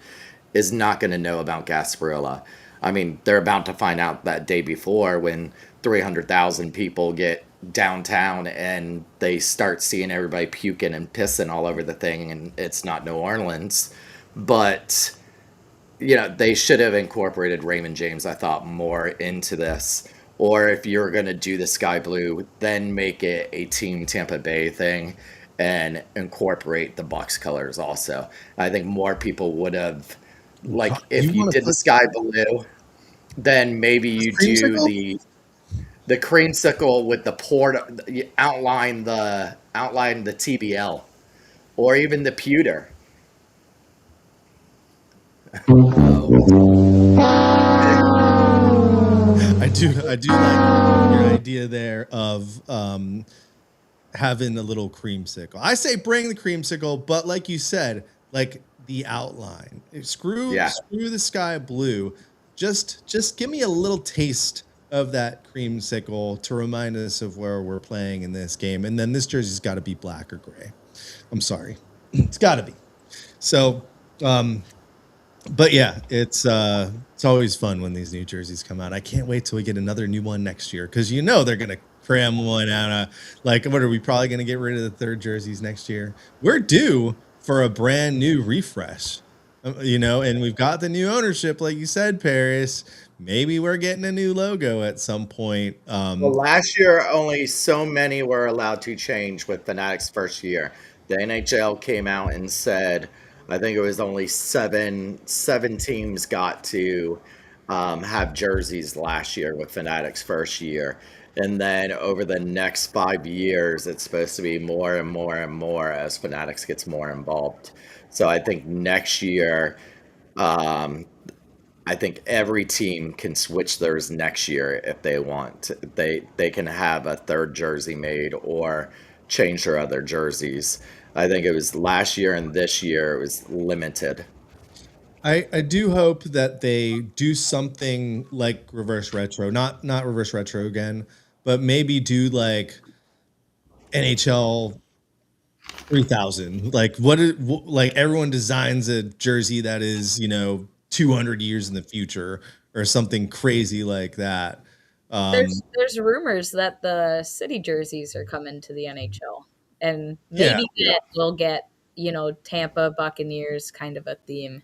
is not going to know about Gasparilla. I mean, they're about to find out that day before when 300,000 people get downtown and they start seeing everybody puking and pissing all over the thing, and it's not New Orleans. But they should have incorporated Raymond James, I thought, more into this. Or if you're going to do the sky blue, then make it a Team Tampa Bay thing and incorporate the Bucks colors also. I think more people would have, like, if you did the sky blue, then maybe you do the creamsicle with the port, outline the TBL, or even the pewter. I do like your idea there of having a little creamsicle. I say bring the creamsicle, but like you said, like the outline. Screw the sky blue. Just give me a little taste of that creamsicle to remind us of where we're playing in this game. And then this jersey's got to be black or gray. I'm sorry. It's got to be. So, but yeah, it's always fun when these new jerseys come out. I can't wait till we get another new one next year, because they're gonna cram one out. Like, what are we probably gonna get rid of the third jerseys next year? We're due for a brand new refresh, and we've got the new ownership, like you said, Paris. Maybe we're getting a new logo at some point. Well, last year, only so many were allowed to change with Fanatic's first year. The NHL came out and said, I think it was only seven teams got to have jerseys last year with Fanatics' first year. And then over the next 5 years, it's supposed to be more and more and more as Fanatics gets more involved. So I think next year, um, I think every team can switch theirs next year if they want. They can have a third jersey made or change their other jerseys. I think it was last year and this year it was limited. I do hope that they do something like reverse retro, not reverse retro again, but maybe do like NHL 3000. Like like everyone designs a jersey that is, 200 years in the future or something crazy like that. There's rumors that the city jerseys are coming to the NHL, and Yeah. maybe Yeah. that will get Tampa Buccaneers kind of a theme.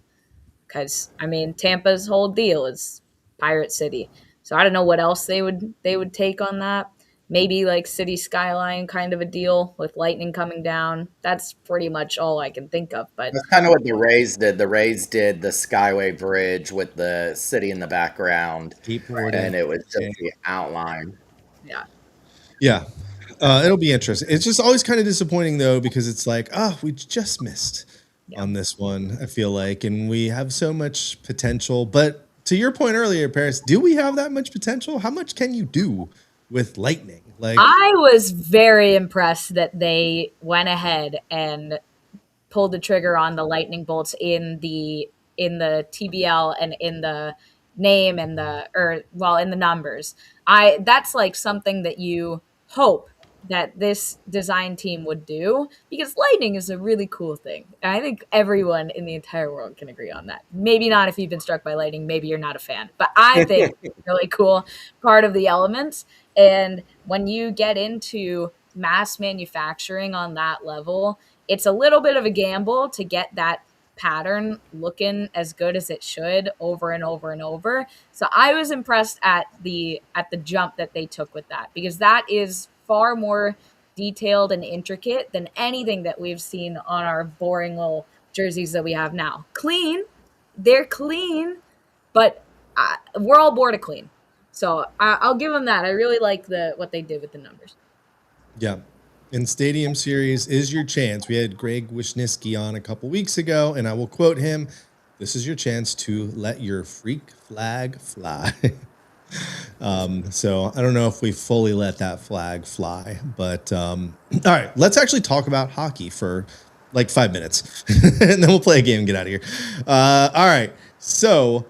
Because I mean, Tampa's whole deal is Pirate City, so I don't know what else they would take on that. Maybe like city skyline kind of a deal with lightning coming down. That's pretty much all I can think of. But That's kind of what the Rays did. The Rays did the Skyway Bridge with the city in the background, Skateboarding. and it was just the outline. yeah, Yeah. It'll be interesting. It's just always kind of disappointing though, because it's like, we just missed yeah. on this one, I feel like, and we have so much potential. But to your point earlier, Paris, do we have that much potential? How much can you do with lightning? Like, I was very impressed that they went ahead and pulled the trigger on the lightning bolts in the TBL and in the name and in the numbers. That's like something that you hope that this design team would do, because lightning is a really cool thing. And I think everyone in the entire world can agree on that. Maybe not if you've been struck by lightning, maybe you're not a fan, but I think it's a really cool part of the elements. And when you get into mass manufacturing on that level, it's a little bit of a gamble to get that pattern looking as good as it should over and over and over. So I was impressed at the jump that they took with that, because that is far more detailed and intricate than anything that we've seen on our boring little jerseys that we have now. Clean, they're clean, but we're all bored of clean. So I'll give them that. I really like what they did with the numbers. yeah. In Stadium Series is your chance. We had Greg Wisniewski on a couple weeks ago, and I will quote him: "This is your chance to let your freak flag fly." So I don't know if we fully let that flag fly, but all right, let's actually talk about hockey for like 5 minutes, and then we'll play a game and get out of here. All right, so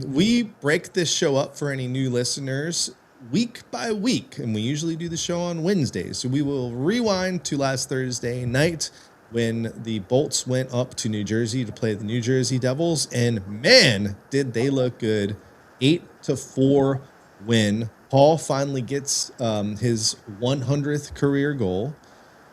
we break this show up for any new listeners week by week, and we usually do the show on Wednesdays. So we will rewind to last Thursday night when the Bolts went up to New Jersey to play the New Jersey Devils, and man, did they look good. 8-4 win. Paul finally gets his 100th career goal.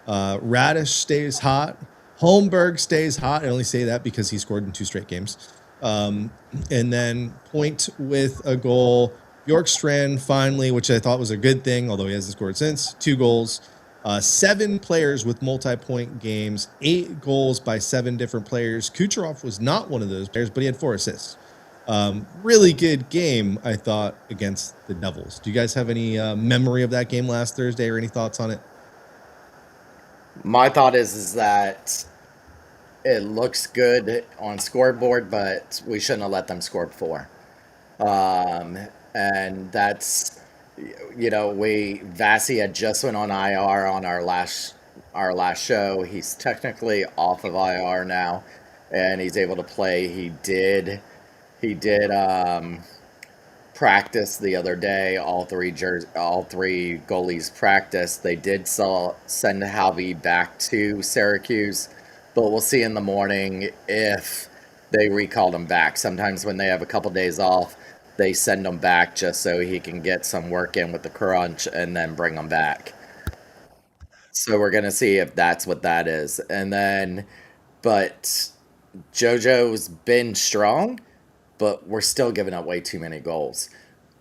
Radish stays hot. Holmberg stays hot. I only say that because he scored in 2 straight games. And then Point with a goal. Bjorkstrand finally, which I thought was a good thing, although he hasn't scored since, 2 goals. 7 players with multi-point games, 8 goals by 7 different players. Kucherov was not one of those players, but he had 4 assists. Really good game, I thought, against the Devils. Do you guys have any memory of that game last Thursday or any thoughts on it? My thought is that it looks good on scoreboard, but we shouldn't have let them score before. And that's, Vasi had just went on IR on our last show. He's technically off of IR now, and he's able to play. He did practice the other day. All three goalies practiced. They did send Halvey back to Syracuse, but we'll see in the morning if they recalled him back. Sometimes when they have a couple days off, they send him back just so he can get some work in with the crunch and then bring him back. So we're gonna see if that's what that is. And then, but JoJo's been strong, but we're still giving up way too many goals.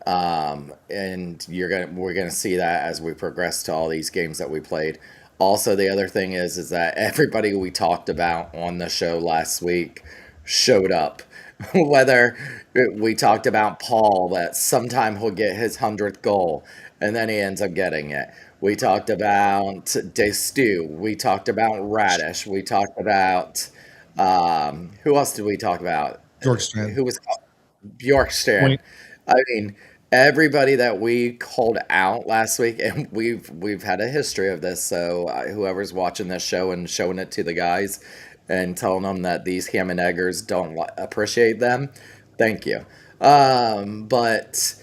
And we're gonna see that as we progress to all these games that we played. Also, the other thing is that everybody we talked about on the show last week showed up. Whether we talked about Paul, that sometime he'll get his 100th goal, and then he ends up getting it. We talked about De Stew. We talked about Radish. We talked about who else did we talk about? Bjorkstrand. Who was Bjorkstrand. Point. I mean, everybody that we called out last week, and we've had a history of this. So whoever's watching this show and showing it to the guys and telling them that these ham and eggers don't appreciate them, thank you. But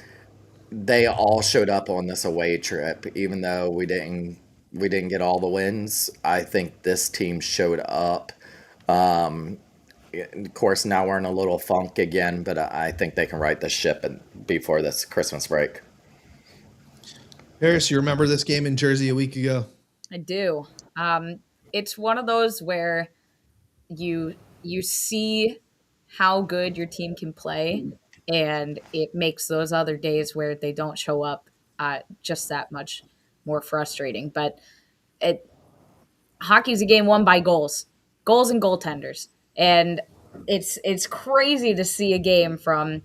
they all showed up on this away trip, even though we didn't get all the wins. I think this team showed up. Um, of course, now we're in a little funk again, but I think they can right the ship before this Christmas break. Harris, you remember this game in Jersey a week ago? I do. It's one of those where you see how good your team can play, and it makes those other days where they don't show up just that much more frustrating. But it hockey's a game won by goals and goaltenders, and it's crazy to see a game from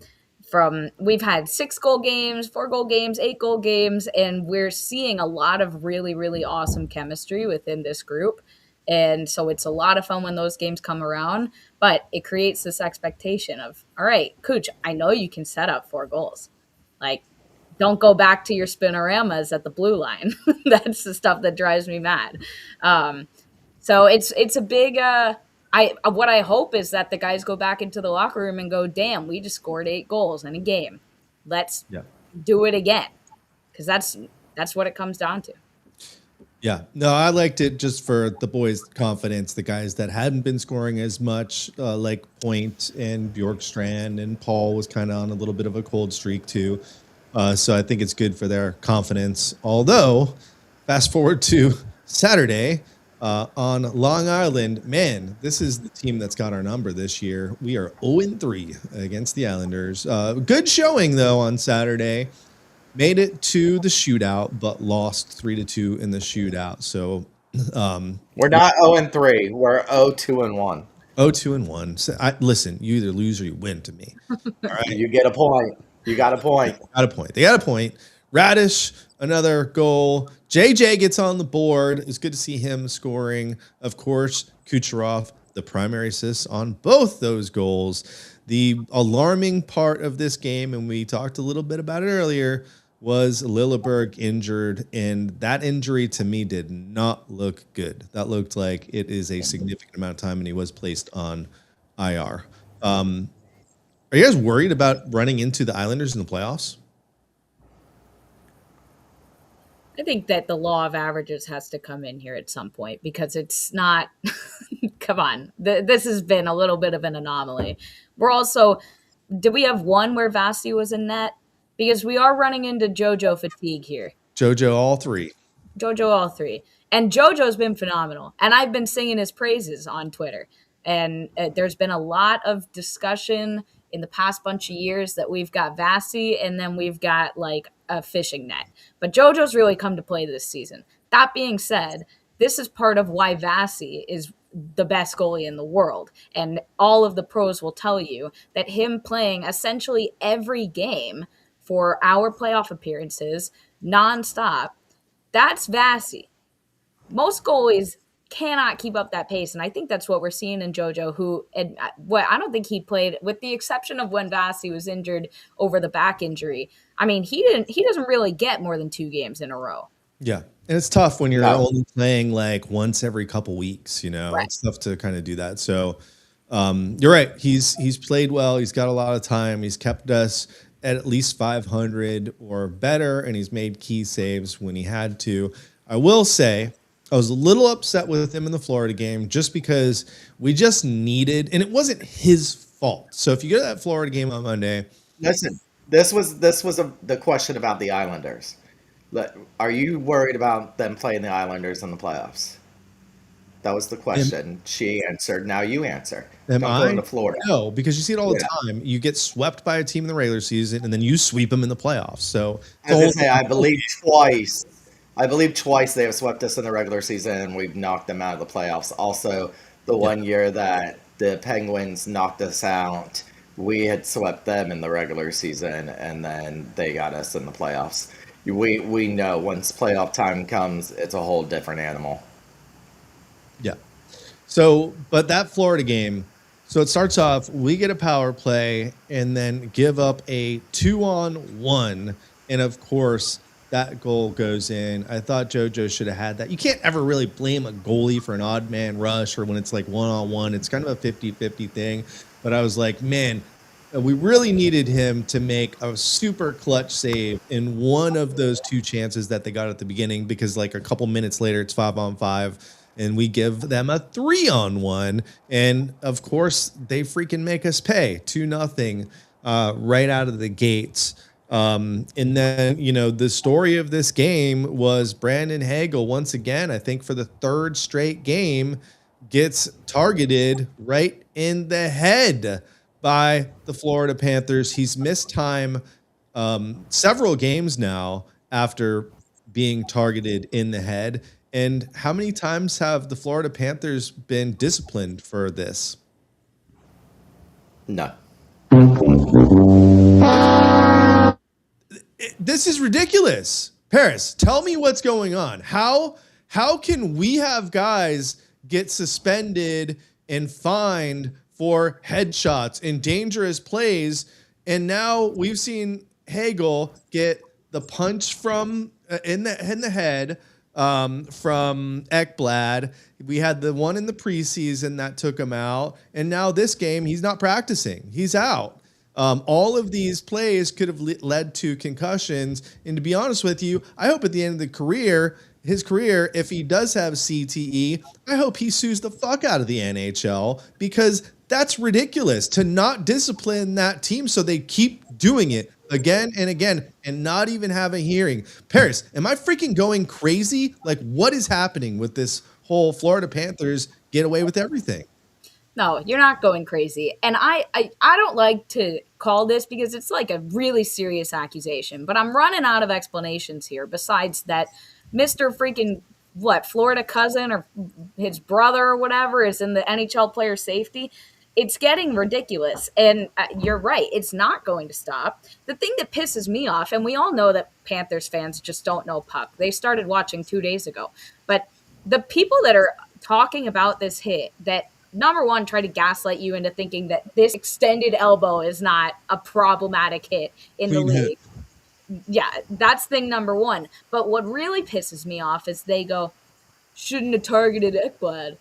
we've had 6 goal games, 4 goal games, 8 goal games, and we're seeing a lot of really awesome chemistry within this group. And so it's a lot of fun when those games come around, but it creates this expectation of, all right, Cooch, I know you can set up 4 goals. Like, don't go back to your spinoramas at the blue line. That's the stuff that drives me mad. So it's a big. What I hope is that the guys go back into the locker room and go, damn, we just scored 8 goals in a game. Let's do it again, because that's what it comes down to. Yeah, no, I liked it just for the boys' confidence. The guys that hadn't been scoring as much, like Point and Bjorkstrand, and Paul was kind of on a little bit of a cold streak too. So I think it's good for their confidence. Although, fast forward to Saturday on Long Island, man, this is the team that's got our number this year. We are 0-3 against the Islanders. Good showing though on Saturday. Made it to the shootout, but lost 3-2 in the shootout. So We're not 0-3. We're 0-2-1. 0-2-1. So listen, you either lose or you win to me. All right. You get a point. You got a point. Got a point. They got a point. Radish, another goal. JJ gets on the board. It's good to see him scoring. Of course, Kucherov, the primary assist on both those goals. The alarming part of this game, and we talked a little bit about it earlier, was Lilleberg injured, and that injury to me did not look good. That looked like it is a significant amount of time, and he was placed on IR. Are you guys worried about running into the Islanders in the playoffs? I think that the law of averages has to come in here at some point, because it's not. Come on, this has been a little bit of an anomaly. We're also, did we have one where Vasi was in net? Because we are running into JoJo fatigue here. JoJo, all three. JoJo, all three. And JoJo's been phenomenal. And I've been singing his praises on Twitter. And there's been a lot of discussion in the past bunch of years that we've got Vasi and then we've got like a fishing net. But JoJo's really come to play this season. That being said, this is part of why Vasi is the best goalie in the world. And all of the pros will tell you that him playing essentially every game for our playoff appearances nonstop, that's Vasi. Most goalies cannot keep up that pace, and I think that's what we're seeing in JoJo, who, I don't think he played, with the exception of when Vasi was injured over the back injury. I mean, he doesn't really get more than 2 games in a row. Yeah. And it's tough when you're only playing like once every couple weeks, you know. Right. It's tough to kind of do that. So you're right. He's played well. He's got a lot of time. He's kept us at least 500 or better, and he's made key saves when he had to. I will say I was a little upset with him in the Florida game just because we just needed, and it wasn't his fault. So if you go to that Florida game on Monday. Listen, this was the question about the Islanders. Are you worried about them playing the Islanders in the playoffs? That was the question. She answered. Now you answer. Am I going to Florida? No, because you see it all the time. You get swept by a team in the regular season, and then you sweep them in the playoffs. So I believe twice. I believe twice they have swept us in the regular season, and we've knocked them out of the playoffs. Also, the one year that the Penguins knocked us out we had swept them in the regular season, and then they got us in the playoffs. We know once playoff time comes, it's a whole different animal. Yeah. So, but that Florida game, so it starts off, we get a power play and then give up a 2-on-1. And of course, that goal goes in. I thought JoJo should have had that. You can't ever really blame a goalie for an odd man rush or when it's like 1-on-1. It's kind of a 50-50 thing. But I was like, man, we really needed him to make a super clutch save in one of those two chances that they got at the beginning, because like a couple minutes later, it's 5-on-5. And we give them a 3-on-1. And of course, they freaking make us pay 2-0 right out of the gates. And then, the story of this game was Brandon Hagel, once again, I think for the third straight game, gets targeted right in the head by the Florida Panthers. He's missed time several games now after being targeted in the head. And how many times have the Florida Panthers been disciplined for this? No. This is ridiculous. Paris, tell me what's going on. How can we have guys get suspended and fined for headshots and dangerous plays, and now we've seen Hagel get the punch from in the head from Ekblad. We had the one in the preseason that took him out, and now this game he's not practicing. He's out. All of these plays could have led to concussions, and to be honest with you, I hope at the end of his career, if he does have CTE, I hope he sues the fuck out of the NHL, because that's ridiculous to not discipline that team so they keep doing it again and again and not even have a hearing. Paris, am I freaking going crazy? Like, what is happening with this whole Florida Panthers get away with everything? No, you're not going crazy. And I don't like to call this because it's like a really serious accusation, but I'm running out of explanations here besides that Mr. freaking Florida cousin or his brother or whatever is in the NHL player safety. It's getting ridiculous. And you're right. It's not going to stop. The thing that pisses me off, and we all know that Panthers fans just don't know puck. They started watching 2 days ago. But the people that are talking about this hit that, number one, try to gaslight you into thinking that this extended elbow is not a problematic hit in the league. Yeah, that's thing number one. But what really pisses me off is they go, shouldn't have targeted Ekblad.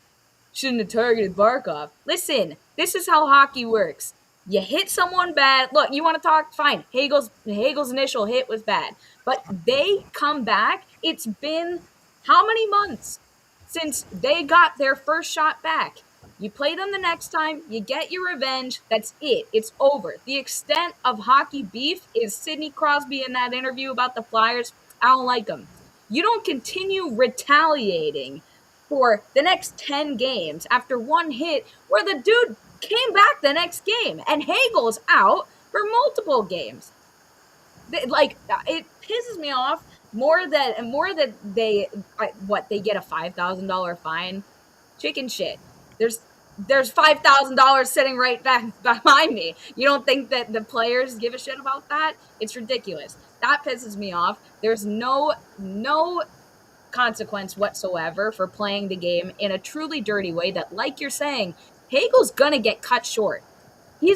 Shouldn't have targeted Barkov. Listen, this is how hockey works. You hit someone bad. Look, you want to talk? Fine. Hagel's initial hit was bad. But they come back. It's been how many months since they got their first shot back? You play them the next time. You get your revenge. That's it. It's over. The extent of hockey beef is Sidney Crosby in that interview about the Flyers. I don't like them. You don't continue retaliating for the next 10 games after one hit where the dude came back the next game and Hagel's out for multiple games. It pisses me off more that they get a $5,000 fine. Chicken shit. There's $5,000 sitting right back behind me. You don't think that the players give a shit about that? It's ridiculous. That pisses me off. There's no consequence whatsoever for playing the game in a truly dirty way that, like you're saying, Hagel's gonna get cut short. He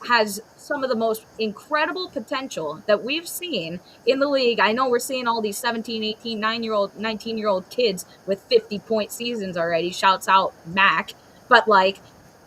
has some of the most incredible potential that we've seen in the league. I know we're seeing all these 17, 18, 19-year-old kids with 50-point seasons already. Shouts out Mac. But like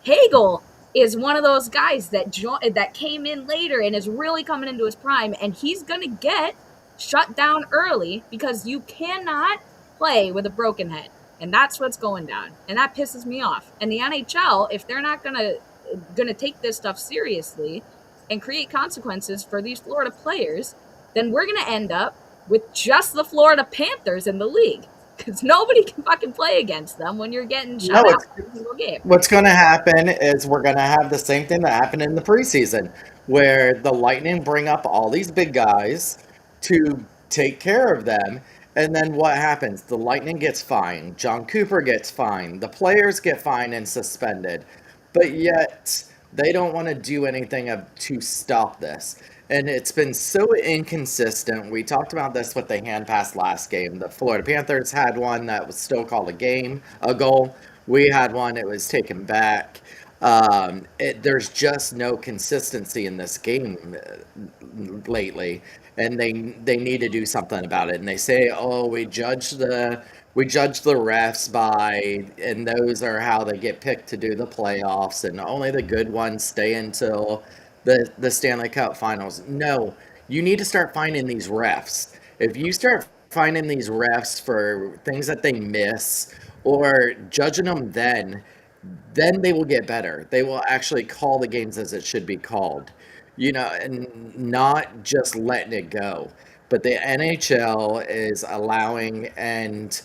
Hagel is one of those guys that came in later and is really coming into his prime, and he's gonna get shut down early because you cannot play with a broken head. And that's what's going down. And that pisses me off. And the NHL, if they're not gonna take this stuff seriously and create consequences for these Florida players, then we're gonna end up with just the Florida Panthers in the league. Because nobody can fucking play against them when you're getting shut out every single game. What's going to happen is we're going to have the same thing that happened in the preseason, where the Lightning bring up all these big guys to take care of them. And then what happens? The Lightning gets fined. John Cooper gets fined. The players get fined and suspended. But yet They don't want to do anything to stop this. And it's been so inconsistent. We talked about this with the hand pass last game. The Florida Panthers had one that was still called a goal. We had one, it was taken back. There's just no consistency in this game lately, and they need to do something about it. And they say, "Oh, we judge the refs by, and those are how they get picked to do the playoffs, and only the good ones stay until the Stanley Cup Finals." No, you need to start finding these refs. If you start finding these refs for things that they miss or judging them then they will get better. They will actually call the games as it should be called, and not just letting it go. But the NHL is allowing, and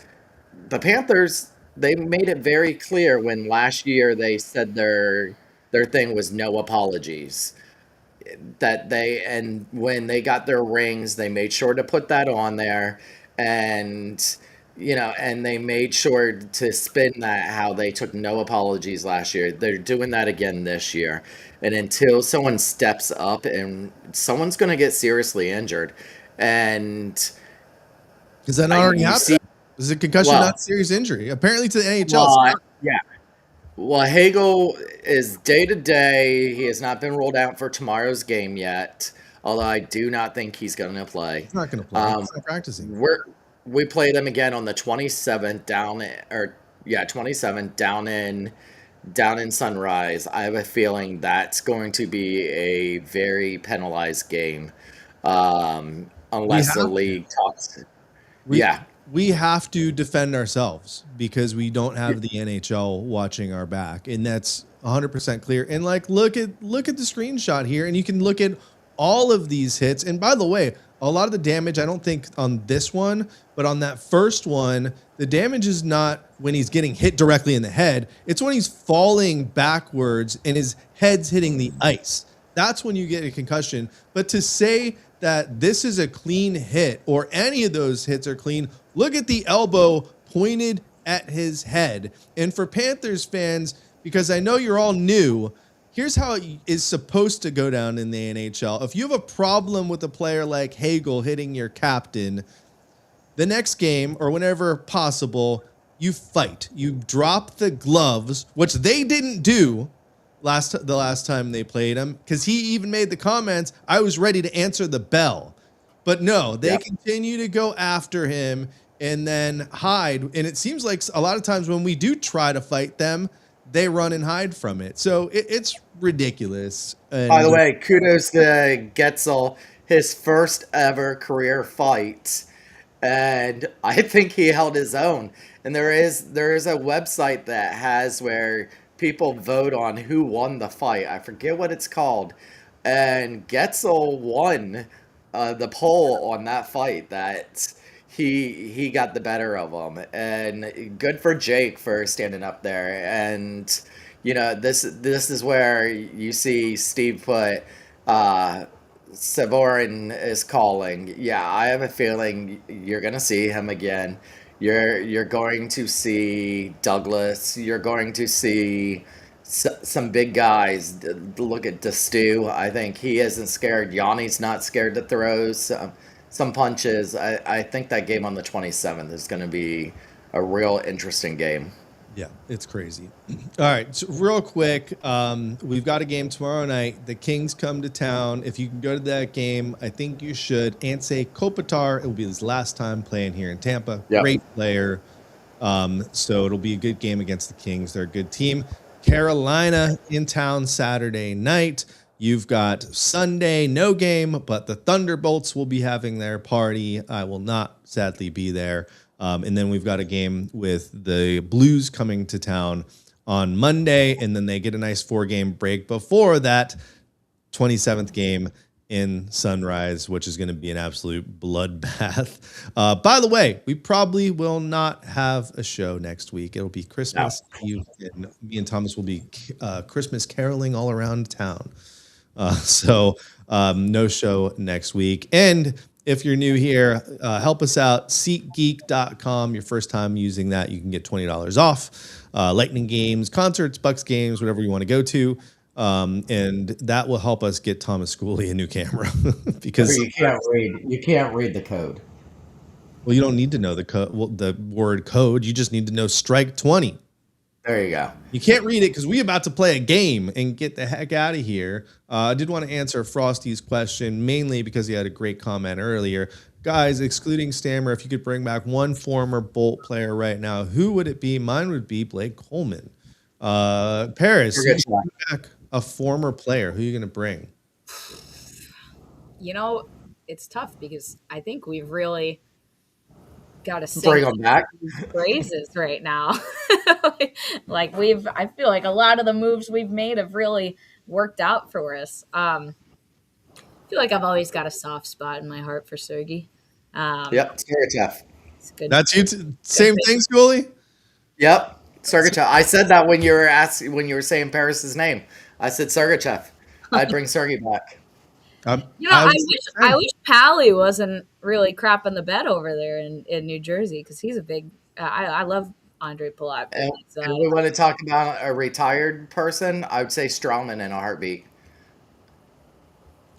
the Panthers, they made it very clear when last year they said their thing was no apologies. And when they got their rings, they made sure to put that on there, and and they made sure to spin that how they took no apologies last year. They're doing that again this year, and until someone steps up, and someone's going to get seriously injured, and Because that already you see, happened. This is a concussion, well, not serious injury. Apparently to the NHL. yeah. Well, Hagel is day to day. He has not been rolled out for tomorrow's game yet, although I do not think he's going to play. He's not going to play. He's not practicing. We play them again on the 27th 27th down in Sunrise. I have a feeling that's going to be a very penalized game, unless the league talks. Yeah. We have to defend ourselves because we don't have the NHL watching our back, and that's 100% clear. And like, look at the screenshot here, and you can look at all of these hits. And by the way, a lot of the damage, I don't think on this one, but on that first one, the damage is not when he's getting hit directly in the head. It's when he's falling backwards and his head's hitting the ice. That's when you get a concussion. But to say that this is a clean hit or any of those hits are clean, look at the elbow pointed at his head. And for Panthers fans, because I know you're all new, here's how it is supposed to go down in the NHL. If you have a problem with a player like Hagel hitting your captain, the next game or whenever possible, you fight. You drop the gloves, which they didn't do the last time they played him, because he even made the comments, I was ready to answer the bell. But no, they continue to go after him and then hide. And it seems like a lot of times when we do try to fight them, they run and hide from it. So it's ridiculous. And by the way, kudos to Getzel, his first ever career fight. And I think he held his own. And there is a website that has where people vote on who won the fight. I forget what it's called. And Getzel won the poll on that fight, that he got the better of him. And good for Jake for standing up there. And this is where you see Steve put Savorin is calling. Yeah, I have a feeling you're gonna see him again. You're going to see Douglas. You're going to see some big guys. Look at Destu. I think he isn't scared. Yanni's not scared to throw some punches. I think that game on the 27th is going to be a real interesting game. Yeah, it's crazy. All right, so real quick, we've got a game tomorrow night. The Kings come to town. If you can go to that game, I think you should. Anse Kopitar, it will be his last time playing here in Tampa. Yep. Great player. So it'll be a good game against the Kings. They're a good team. Carolina in town Saturday night. You've got Sunday, no game, but the Thunderbolts will be having their party. I will not sadly be there. And then we've got a game with the Blues coming to town on Monday, and then they get a nice 4-game break before that 27th game in Sunrise, which is going to be an absolute bloodbath. By the way, we probably will not have a show next week. It'll be Christmas Eve, and me and Thomas will be Christmas caroling all around town. So no show next week. And if you're new here, help us out. SeatGeek.com. Your first time using that, you can get $20 off. Lightning games, concerts, Bucks games, whatever you want to go to. And that will help us get Thomas Schooley a new camera because You can't read the code. well, you don't need to know the code. Well, the word code. You just need to know strike 20. There you go. You can't read it because we're about to play a game and get the heck out of here. I did want to answer Frosty's question mainly because he had a great comment earlier. Guys, excluding Stammer, if you could bring back one former Bolt player right now, who would it be? Mine would be Blake Coleman. Paris, You're good, you bring back a former player. Who are you going to bring? You know, it's tough because I think we've really got to Bring them back. phrases right now. Like I feel like a lot of the moves we've made have really worked out for us. I feel like I've always got a soft spot in my heart for Sergey. Yep, Sergachev. It's good. That's you. Same thing, Schooley? Yep, Sergachev. I said that when you were saying Paris's name. I said Sergachev. I'd bring Sergey back. I wish Pally wasn't really crapping the bed over there in New Jersey because he's a big. I love Andre Palat. And if we want to talk about a retired person, I would say Strawman in a heartbeat.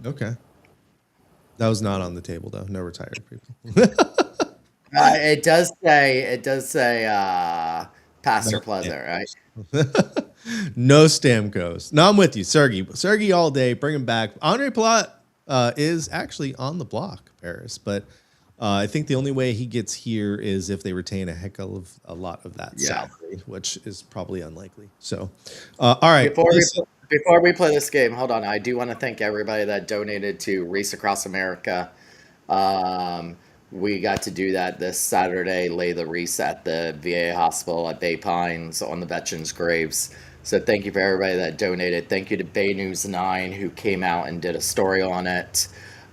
Okay. That was not on the table, though. No retired people. It does say Pastor Pleasant, right? No Stamkos. No, I'm with you. Sergey all day. Bring him back. Andre Palat is actually on the block, Paris. But I think the only way he gets here is if they retain a lot of that salary, which is probably unlikely. So, all right. Before we play this game, hold on. I do want to thank everybody that donated to Reese Across America. We got to do that this Saturday, lay the wreaths at the VA hospital at Bay Pines on the veterans' graves. So thank you for everybody that donated. Thank you to Bay News 9 who came out and did a story on it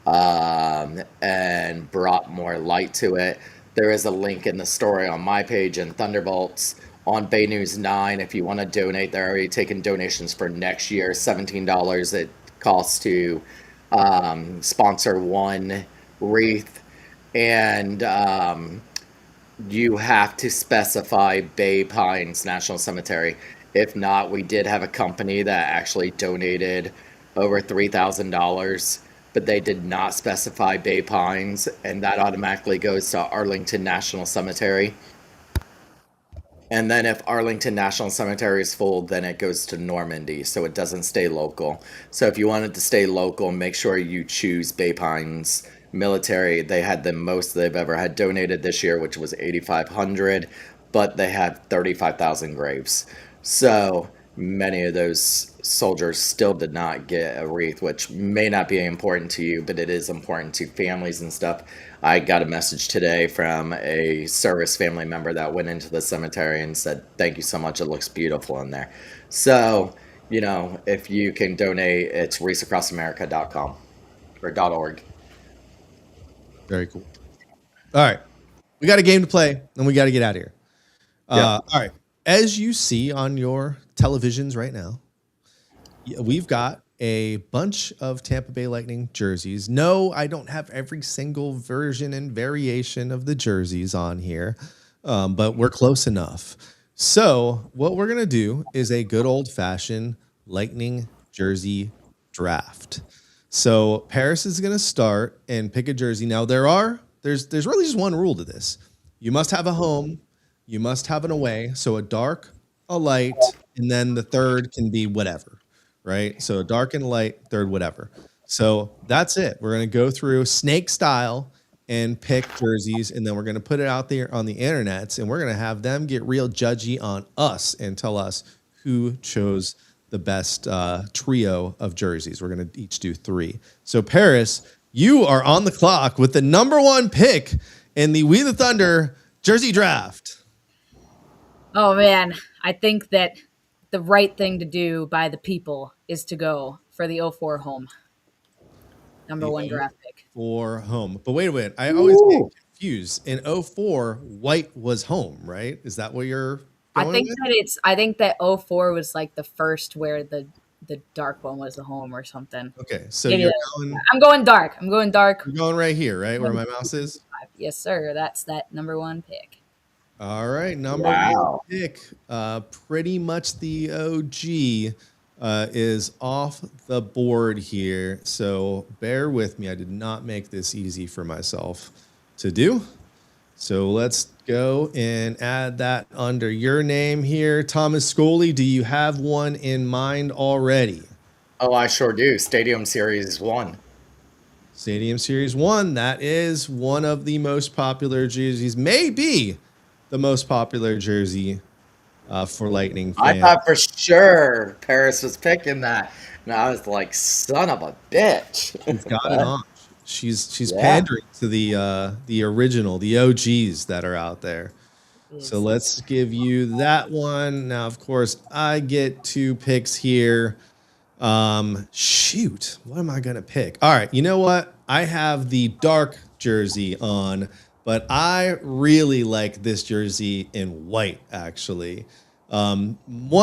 and brought more light to it. There is a link in the story on my page and Thunderbolts on Bay News 9. If you want to donate, they're already taking donations for next year, $17 it costs to sponsor one wreath. And you have to specify Bay Pines National Cemetery. If not, we did have a company that actually donated over $3,000, but they did not specify Bay Pines, and that automatically goes to Arlington National Cemetery. And then if Arlington National Cemetery is full, then it goes to Normandy, so it doesn't stay local. So if you wanted to stay local, make sure you choose Bay Pines Military. They had the most they've ever had donated this year, which was 8,500, but they had 35,000 graves. So many of those soldiers still did not get a wreath, which may not be important to you, but it is important to families and stuff. I got a message today from a service family member that went into the cemetery and said, "Thank you so much. It looks beautiful in there." So, if you can donate, it's reaseacrossamerica.com or .org. Very cool. All right. We got a game to play, and we got to get out of here. All right. As you see on your televisions right now, we've got a bunch of Tampa Bay Lightning jerseys. No, I don't have every single version and variation of the jerseys on here, but we're close enough. So what we're going to do is a good old-fashioned Lightning jersey draft. So Paris is going to start and pick a jersey. Now there's really just one rule to this. You must have a home, you must have an away. So a dark, a light, and then the third can be whatever, right? So a dark and a light, third, whatever. So that's it. We're going to go through snake style and pick jerseys, and then we're going to put it out there on the internets, and we're going to have them get real judgy on us and tell us who chose the best trio of jerseys. We're going to each do 3. So Paris, you are on the clock with the number 1 pick in the We the Thunder jersey draft. Oh man, I think that the right thing to do by the people is to go for the 04 home. Number 1 draft pick. For home. But wait a minute. I always get confused. In 04, white was home, right? Is that what you're I think that 04 was like the first where the dark one was the home or something. Okay, so I'm going dark. You're going right here, right? Where my mouse is? Yes, sir. That's that number 1 pick. All right, number 1 pick. Pretty much the OG. is off the board here. So bear with me. I did not make this easy for myself to do. So let's go and add that under your name here. Thomas Schooley, do you have one in mind already? Oh, I sure do. Stadium Series 1. Stadium Series 1, that is one of the most popular jerseys, maybe the most popular jersey for Lightning I fans. thought for sure Paris was picking that. And I was like, son of a bitch. She's got it on. She's Yeah. pandering to the original, the OGs that are out there. So let's give you that one. Now, of course, I get 2 picks here. Shoot, what am I gonna pick? All right, you know what? I have the dark jersey on, but I really like this jersey in white, actually. One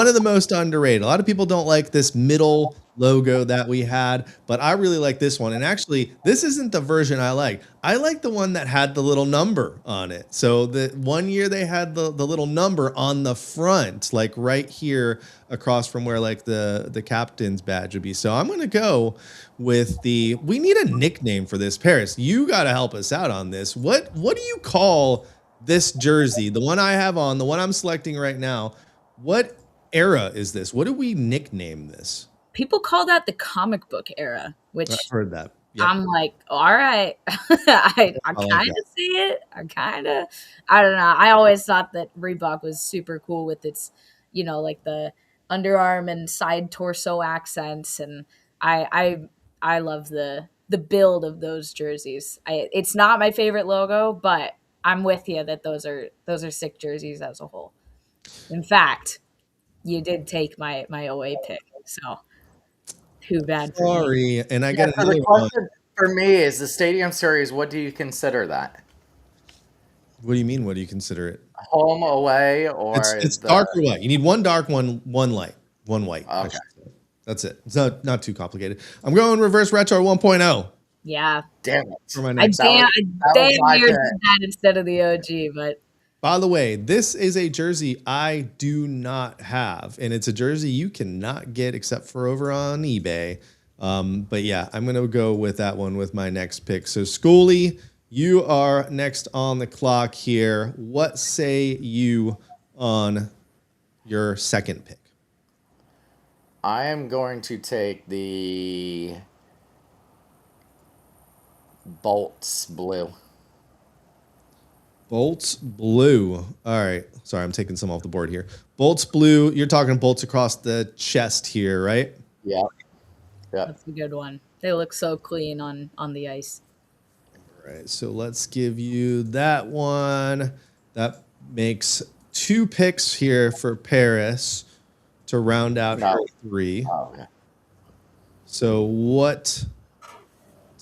of the most underrated. A lot of people don't like this middle logo that we had, but I really like this one. And actually, this isn't the version I like. I like the one that had the little number on it. So the one year they had the little number on the front, like right here across from where like the captain's badge would be. So I'm gonna go with we need a nickname for this. Paris, you gotta help us out on this. What do you call this jersey? The one I have on, the one I'm selecting right now. What era is this? What do we nickname this? People call that the comic book era, which I've heard that. Yep. I'm like, all right. I like kind of that. see it. I don't know. I always thought that Reebok was super cool with its, like the underarm and side torso accents. And I love the build of those jerseys. It's not my favorite logo, but I'm with you that those are sick jerseys as a whole. In fact, you did take my OA pick, so too bad for me. Sorry, and I got So another the one. question for me is the Stadium Series, what do you consider that? What do you mean? What do you consider it? Home, away, or It's the. dark or white. You need one dark, one light, one white. I Okay. should say. That's it. It's not too complicated. I'm going reverse retro 1.0 Yeah, Damn for it. my I next. damn was my near did pick. that instead of the OG, but By the way, this is a jersey I do not have, and it's a jersey you cannot get except for over on eBay. But yeah, I'm gonna go with that one with my next pick. So Schooley, you are next on the clock here. What say you on your second pick? I am going to take the Bolts blue. Bolts blue. All right. Sorry, I'm taking some off the board here. Bolts blue. You're talking bolts across the chest here, right? Yeah. Yeah. that's a good one. They look so clean on the ice. All right. So let's give you that one. That makes 2 picks here for Paris to round out No. her 3. Oh, okay. So what?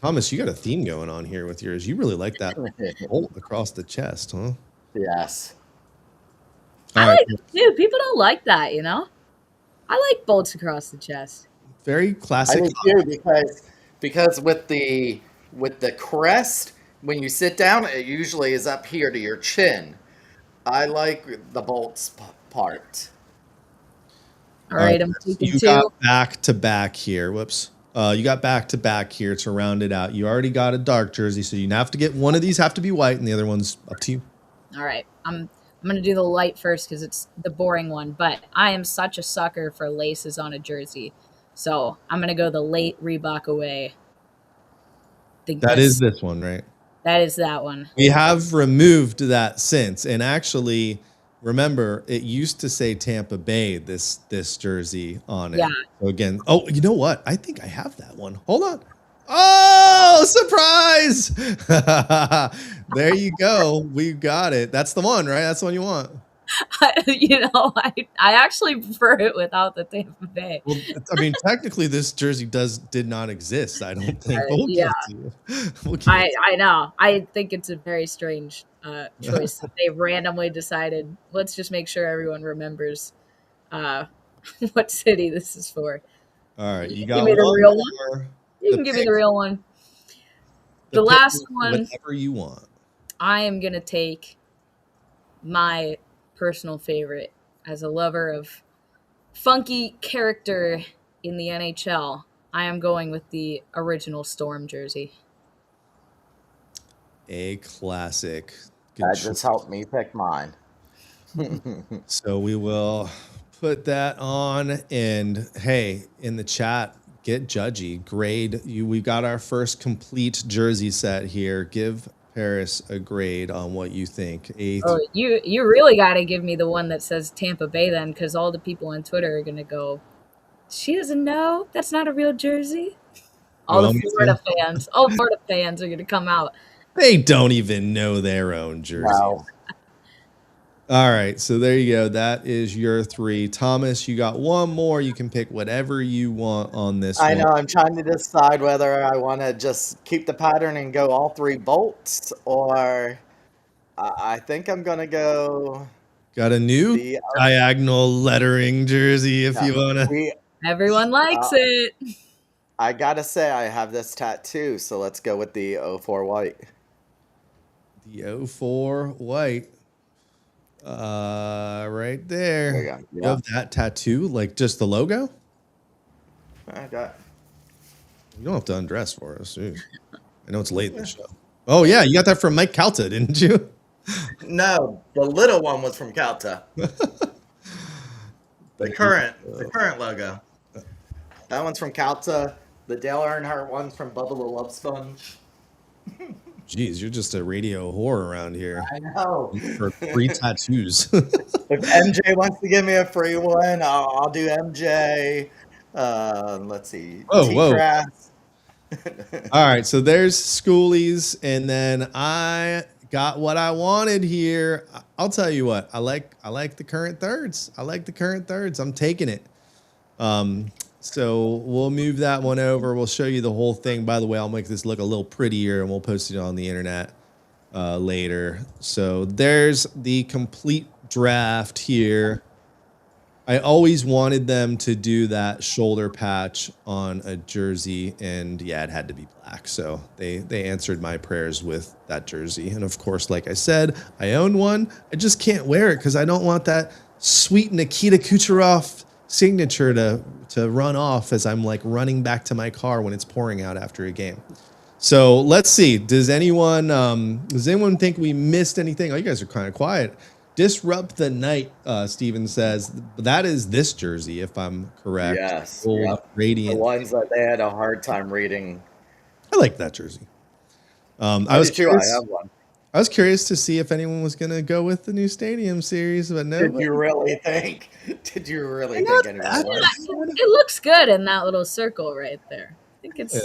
Thomas, you got a theme going on here with yours. You really like that bolt across the chest, huh? Yes. All I right. like it too. People don't like that, I like bolts across the chest. Very I classic. do too because with the crest, when you sit down, it usually is up here to your chin. I like the bolts part. All right, I'm So taking you 2. got back to back here. Whoops. You got back to back here to round it out. You already got a dark jersey, so you have to get one of these have to be white, and the other one's up to you. All right, I'm gonna do the light first because it's the boring one. But I am such a sucker for laces on a jersey, so I'm gonna go the late Reebok away. Think That is this one, right? that is that one. We have removed that since, and actually, remember, it used to say Tampa Bay, this jersey on it. Yeah. So again, oh, you know what? I think I have that one. Hold on. Oh, surprise! There you go. We got it. That's the one, right? That's the one you want. I actually prefer it without the Tampa Bay. Well, I mean, technically, this jersey did not exist. I don't think. But we'll Yeah. give it to you. We'll give it I know. I think it's a very strange choice that they randomly decided. Let's just make sure everyone remembers what city this is for. All right, you Give got me the one real one. more. You The can give me pick. the real one. The pick last is one, whatever you want. I am gonna take my personal favorite as a lover of funky character in the NHL, I am going with the original Storm jersey. A classic. Good That choice. just helped me pick mine. So we will put that on. And hey, in the chat, get judgy. Grade you. We got our first complete jersey set here. Give Paris a grade on what you think. Oh, you really got to give me the one that says Tampa Bay then, because all the people on Twitter are going to go, she doesn't know. That's not a real jersey. You want me to? All the Florida fans are going to come out. They don't even know their own jersey. No. All right, so there you go. That is your 3. Thomas, you got one more. You can pick whatever you want on this I one. know. I'm trying to decide whether I want to just keep the pattern and go all 3 bolts, or I think I'm gonna go Got a new the. diagonal lettering jersey if you want to. We. Everyone likes it. I gotta say, I have this tattoo, so let's go with the 04 white. The 04 white. Right there. There you go. You Yeah. have that tattoo, like just the logo? I got. You don't have to undress for us. Jeez. I know it's late in the show. Oh, yeah. You got that from Mike Calta, didn't you? No, the little one was from Calta. The current logo. That one's from Calta. The Dale Earnhardt one's from Bubba the Love Sponge. Jeez, you're just a radio whore around here. I know. For free tattoos. If MJ wants to give me a free one, I'll do MJ. Let's see. Whoa. T-Grass. All right, so there's Schooley's, and then I got what I wanted here. I'll tell you what, I like the current thirds. I'm taking it. So we'll move that one over. We'll show you the whole thing. By the way, I'll make this look a little prettier, and we'll post it on the internet later. So there's the complete draft here. I always wanted them to do that shoulder patch on a jersey, and yeah, it had to be black. So they answered my prayers with that jersey. And of course, like I said, I own one. I just can't wear it because I don't want that sweet Nikita Kucherov signature to run off as I'm like running back to my car when it's pouring out after a game. So let's see. Does anyone think we missed anything? Oh, you guys are kind of quiet. Disrupt the Night, Steven says. That is this jersey, if I'm correct. Yes. Old Yep. Radiant. The ones that they had a hard time reading. I like that jersey. I I have one. was curious to see if anyone was going to go with the new Stadium series, but no. Did you really think? Did you really think anyone was? It looks good in that little circle right there. I think it's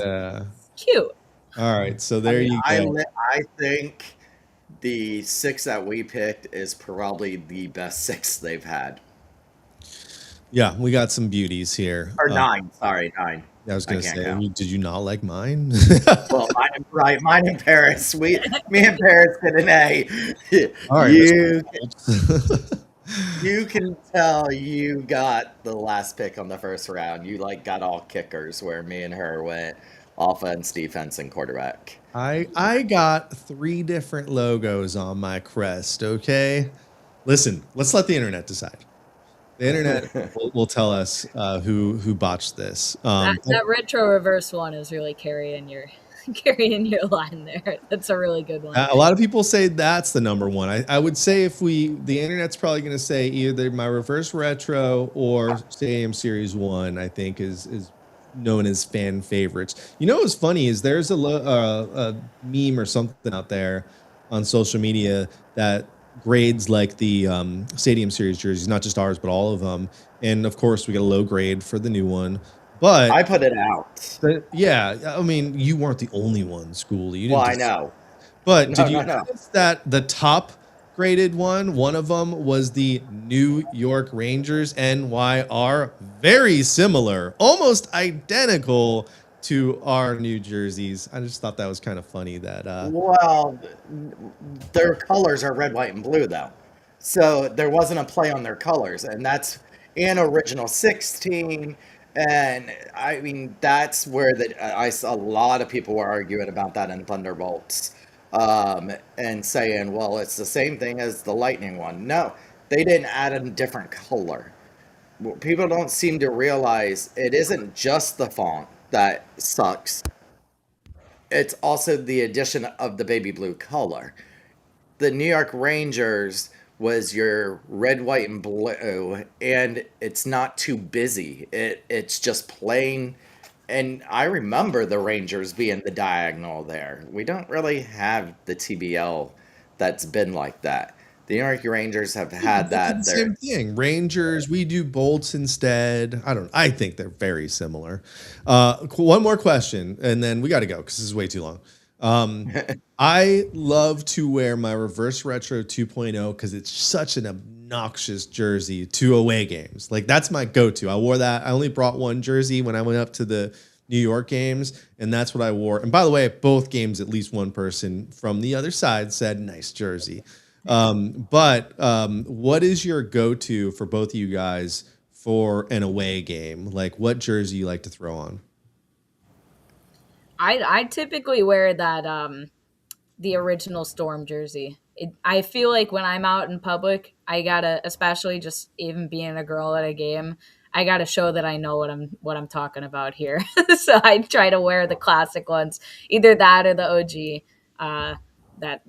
cute. All right, so there you go. I think the 6 that we picked is probably the best 6 they've had. Yeah, we got some beauties here. Or 9. Sorry, 9. I was going to say, count. did you not like mine? Well, mine and Paris. Me and Paris did an A. All right, You can tell you got the last pick on the first round. You got all kickers, where me and her went offense, defense, and quarterback. I got 3 different logos on my crest, okay? Listen, let's let the internet decide. The internet will tell us who botched this. That retro reverse one is really carrying your line there. That's a really good one. A lot of people say that's the number one. I would say the internet's probably going to say either my reverse retro or Stadium Series 1, I think is known as fan favorites. You know what's funny is there's a meme or something out there on social media that grades like the Stadium Series jerseys, not just ours, but all of them. And of course, we get a low grade for the new one. But I put it out. Yeah, I mean, you weren't the only one, Schooley. Well, I know. But did you notice that the top graded one of them was the New York Rangers NYR? Very similar, almost identical to our New Jerseys. I just thought that was kind of funny that well, their colors are red, white, and blue though, so there wasn't a play on their colors, and that's an original 16. And I mean, that's where I saw a lot of people were arguing about that in Thunderbolts, and saying, well, it's the same thing as the Lightning one. No, they didn't add a different color. what people don't seem to realize, it isn't just the font that sucks. It's also the addition of the baby blue color. The New York Rangers was your red, white, and blue, and it's not too busy. It's just plain. And I remember the Rangers being the diagonal there. We don't really have the TBL that's been like that. The New York Rangers have had It's that the there. same thing. Rangers, we do bolts instead. I think they're very similar. One more question, and then we got to go because this is way too long. I love to wear my reverse retro 2.0 because it's such an obnoxious jersey to away games. Like that's my go-to. I wore that. I only brought one jersey when I went up to the New York games, and that's what I wore. And by the way, at both games, at least one person from the other side said, "Nice jersey." What is your go-to for both of you guys for an away game? Like what jersey you like to throw on? I typically wear that the original Storm jersey. I feel like when I'm out in public, I gotta, especially just even being a girl at a game, I gotta show that I know what I'm talking about here. So I try to wear the classic ones, either that or the OG, that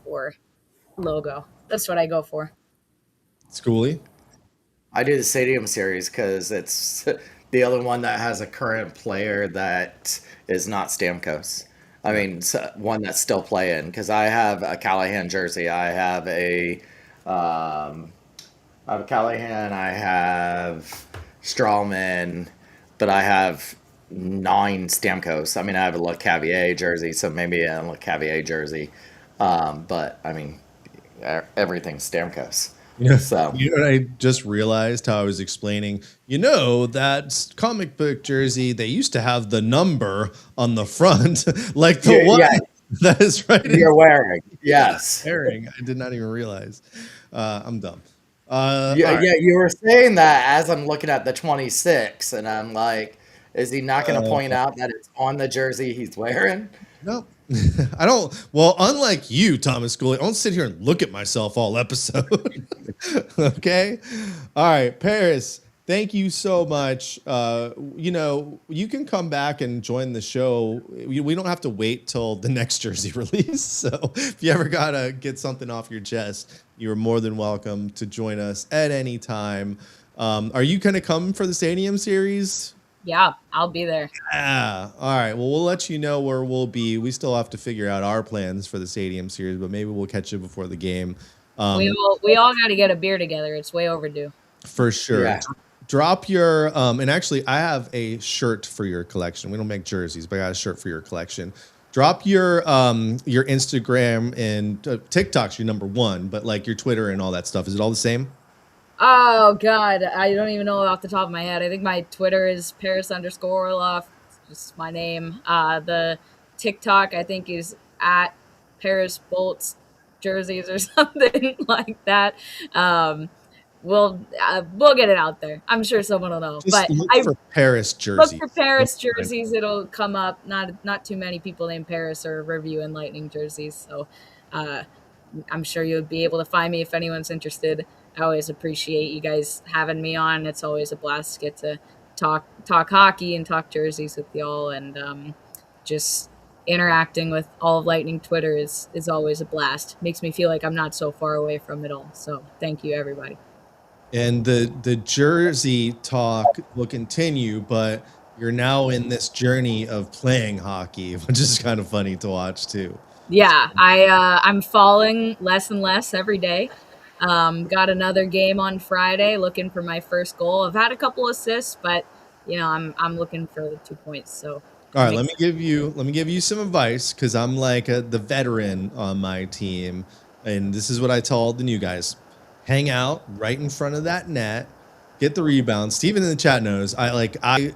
'04 logo. That's what I go for. Schooley? I do the Stadium Series because it's the only one that has a current player that is not Stamkos. I mean, one that's still playing because I have a Callahan jersey. I have Callahan. I have Strawman, but I have 9 Stamkos. I mean, I have a LeCavier jersey, so maybe a LeCavier jersey. But I mean, everything's Stamkos. Yeah. So You know what I just realized how I was explaining, that comic book jersey, they used to have the number on the front, like the one yeah, that is right in you're wearing. Yes. pairing. I did not even realize. I'm dumb. Yeah, All right. yeah, you were saying that as I'm looking at the 26, and I'm like, is he not going to point out that it's on the jersey he's wearing? No, I don't. Well, unlike you, Thomas Schooley, I don't sit here and look at myself all episode. Okay. All right, Paris. Thank you so much. You can come back and join the show. We don't have to wait till the next jersey release. So if you ever gotta get something off your chest, you're more than welcome to join us at any time. Are you gonna come for the Stadium Series? Yeah, I'll be there. Ah, all right. Well, we'll let you know where we'll be. We still have to figure out our plans for the Stadium Series, but maybe we'll catch you before the game. We all got to get a beer together. It's way overdue. For sure. Yeah. Drop your and actually I have a shirt for your collection. We don't make jerseys, but I got a shirt for your collection. Drop your Instagram and TikTok's your number one, but like your Twitter and all that stuff. Is it all the same? Oh God, I don't even know off the top of my head. I think my Twitter is Paris_Orloff. It's just my name. The TikTok I think is at Paris Bolts jerseys or something like that. We'll get it out there. I'm sure someone will know. Just But look I for Paris look jerseys. for Paris jerseys. It'll come up. Not too many people named Paris are reviewing Lightning jerseys, so I'm sure you'll be able to find me if anyone's interested. I always appreciate you guys having me on. It's always a blast to get to talk hockey and talk jerseys with y'all, and just interacting with all of Lightning Twitter is always a blast. Makes me feel like I'm not so far away from it all. So thank you, everybody. And the jersey talk will continue, but you're now in this journey of playing hockey, which is kind of funny to watch too. Yeah, I'm falling less and less every day. Got another game on Friday, looking for my first goal. I've had a couple assists, but I'm looking for the 2 points. So All right, let me give you some advice because I'm like the veteran on my team, and this is what I tell the new guys: hang out right in front of that net, get the rebound. Steven in the chat knows I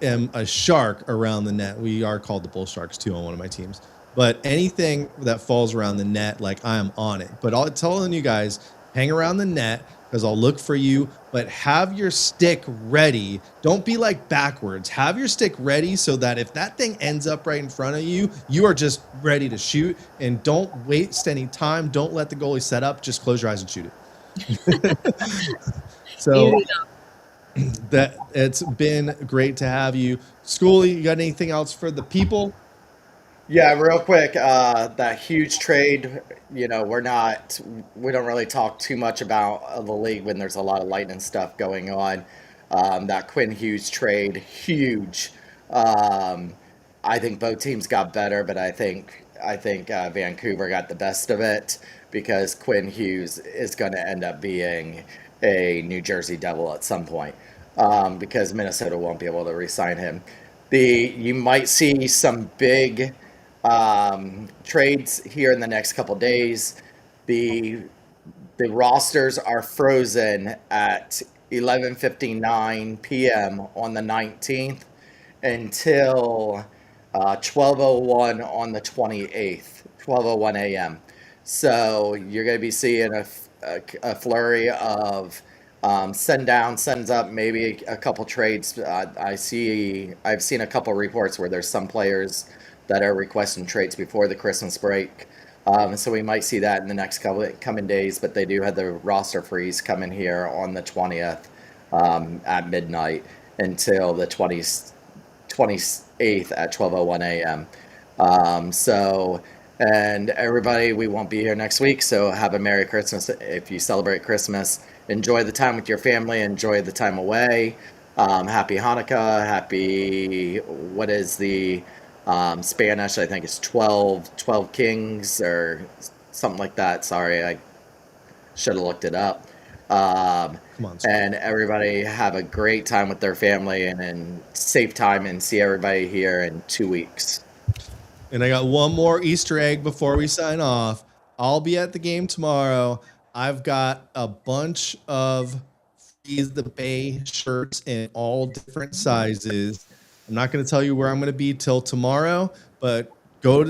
am a shark around the net. We are called the Bull Sharks too on one of my teams. But anything that falls around the net, like I am on it. But I'll tell the new guys, hang around the net because I'll look for you, but have your stick ready. Don't be like backwards. Have your stick ready so that if that thing ends up right in front of you, you are just ready to shoot, and don't waste any time. Don't let the goalie set up. Just close your eyes and shoot it. So Easy enough. that it's been great to have you. Schooley, you got anything else for the people? Yeah, real quick, that huge trade, we don't really talk too much about the league when there's a lot of Lightning stuff going on. That Quinn Hughes trade, huge. Um, I think both teams got better, but I think Vancouver got the best of it because Quinn Hughes is going to end up being a New Jersey Devil at some point, because Minnesota won't be able to re-sign him. You might see some big trades here in the next couple days. The the rosters are frozen at 11:59 p.m. on the 19th until 12:01 on the 28th, 12:01 a.m. So you're going to be seeing a flurry of send down, sends up, maybe a couple trades. I've seen a couple reports where there's some players that are requesting trades before the Christmas break. So we might see that in the next couple coming days, but they do have the roster freeze coming here on the 20th at midnight until the 28th at 12:01 a.m. And everybody, we won't be here next week, so have a Merry Christmas if you celebrate Christmas. Enjoy the time with your family, enjoy the time away. Happy Hanukkah, what is the Spanish? I think it's 12 Kings or something like that. Sorry, I should have looked it up. Come on, And everybody have a great time with their family and safe time, and see everybody here in 2 weeks. And I got one more Easter egg before we sign off. I'll be at the game tomorrow. I've got a bunch of Freeze the Bay shirts in all different sizes. I'm not going to tell you where I'm going to be till tomorrow, but go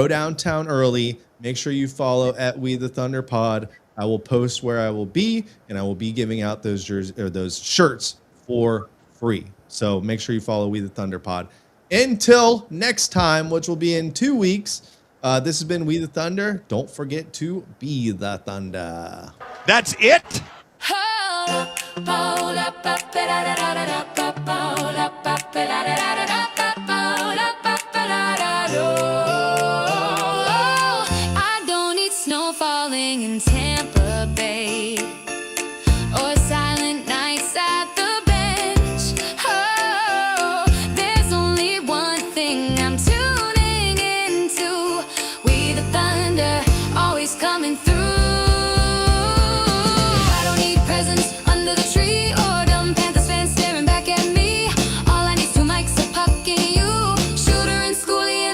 downtown early. Make sure you follow at We the Thunder Pod. I will post where I will be, and I will be giving out those jerseys or those shirts for free. So make sure you follow We the Thunder Pod. Until next time, which will be in 2 weeks, this has been We the Thunder. Don't forget to be the Thunder. That's it? I don't need snow falling in Tampa Bay.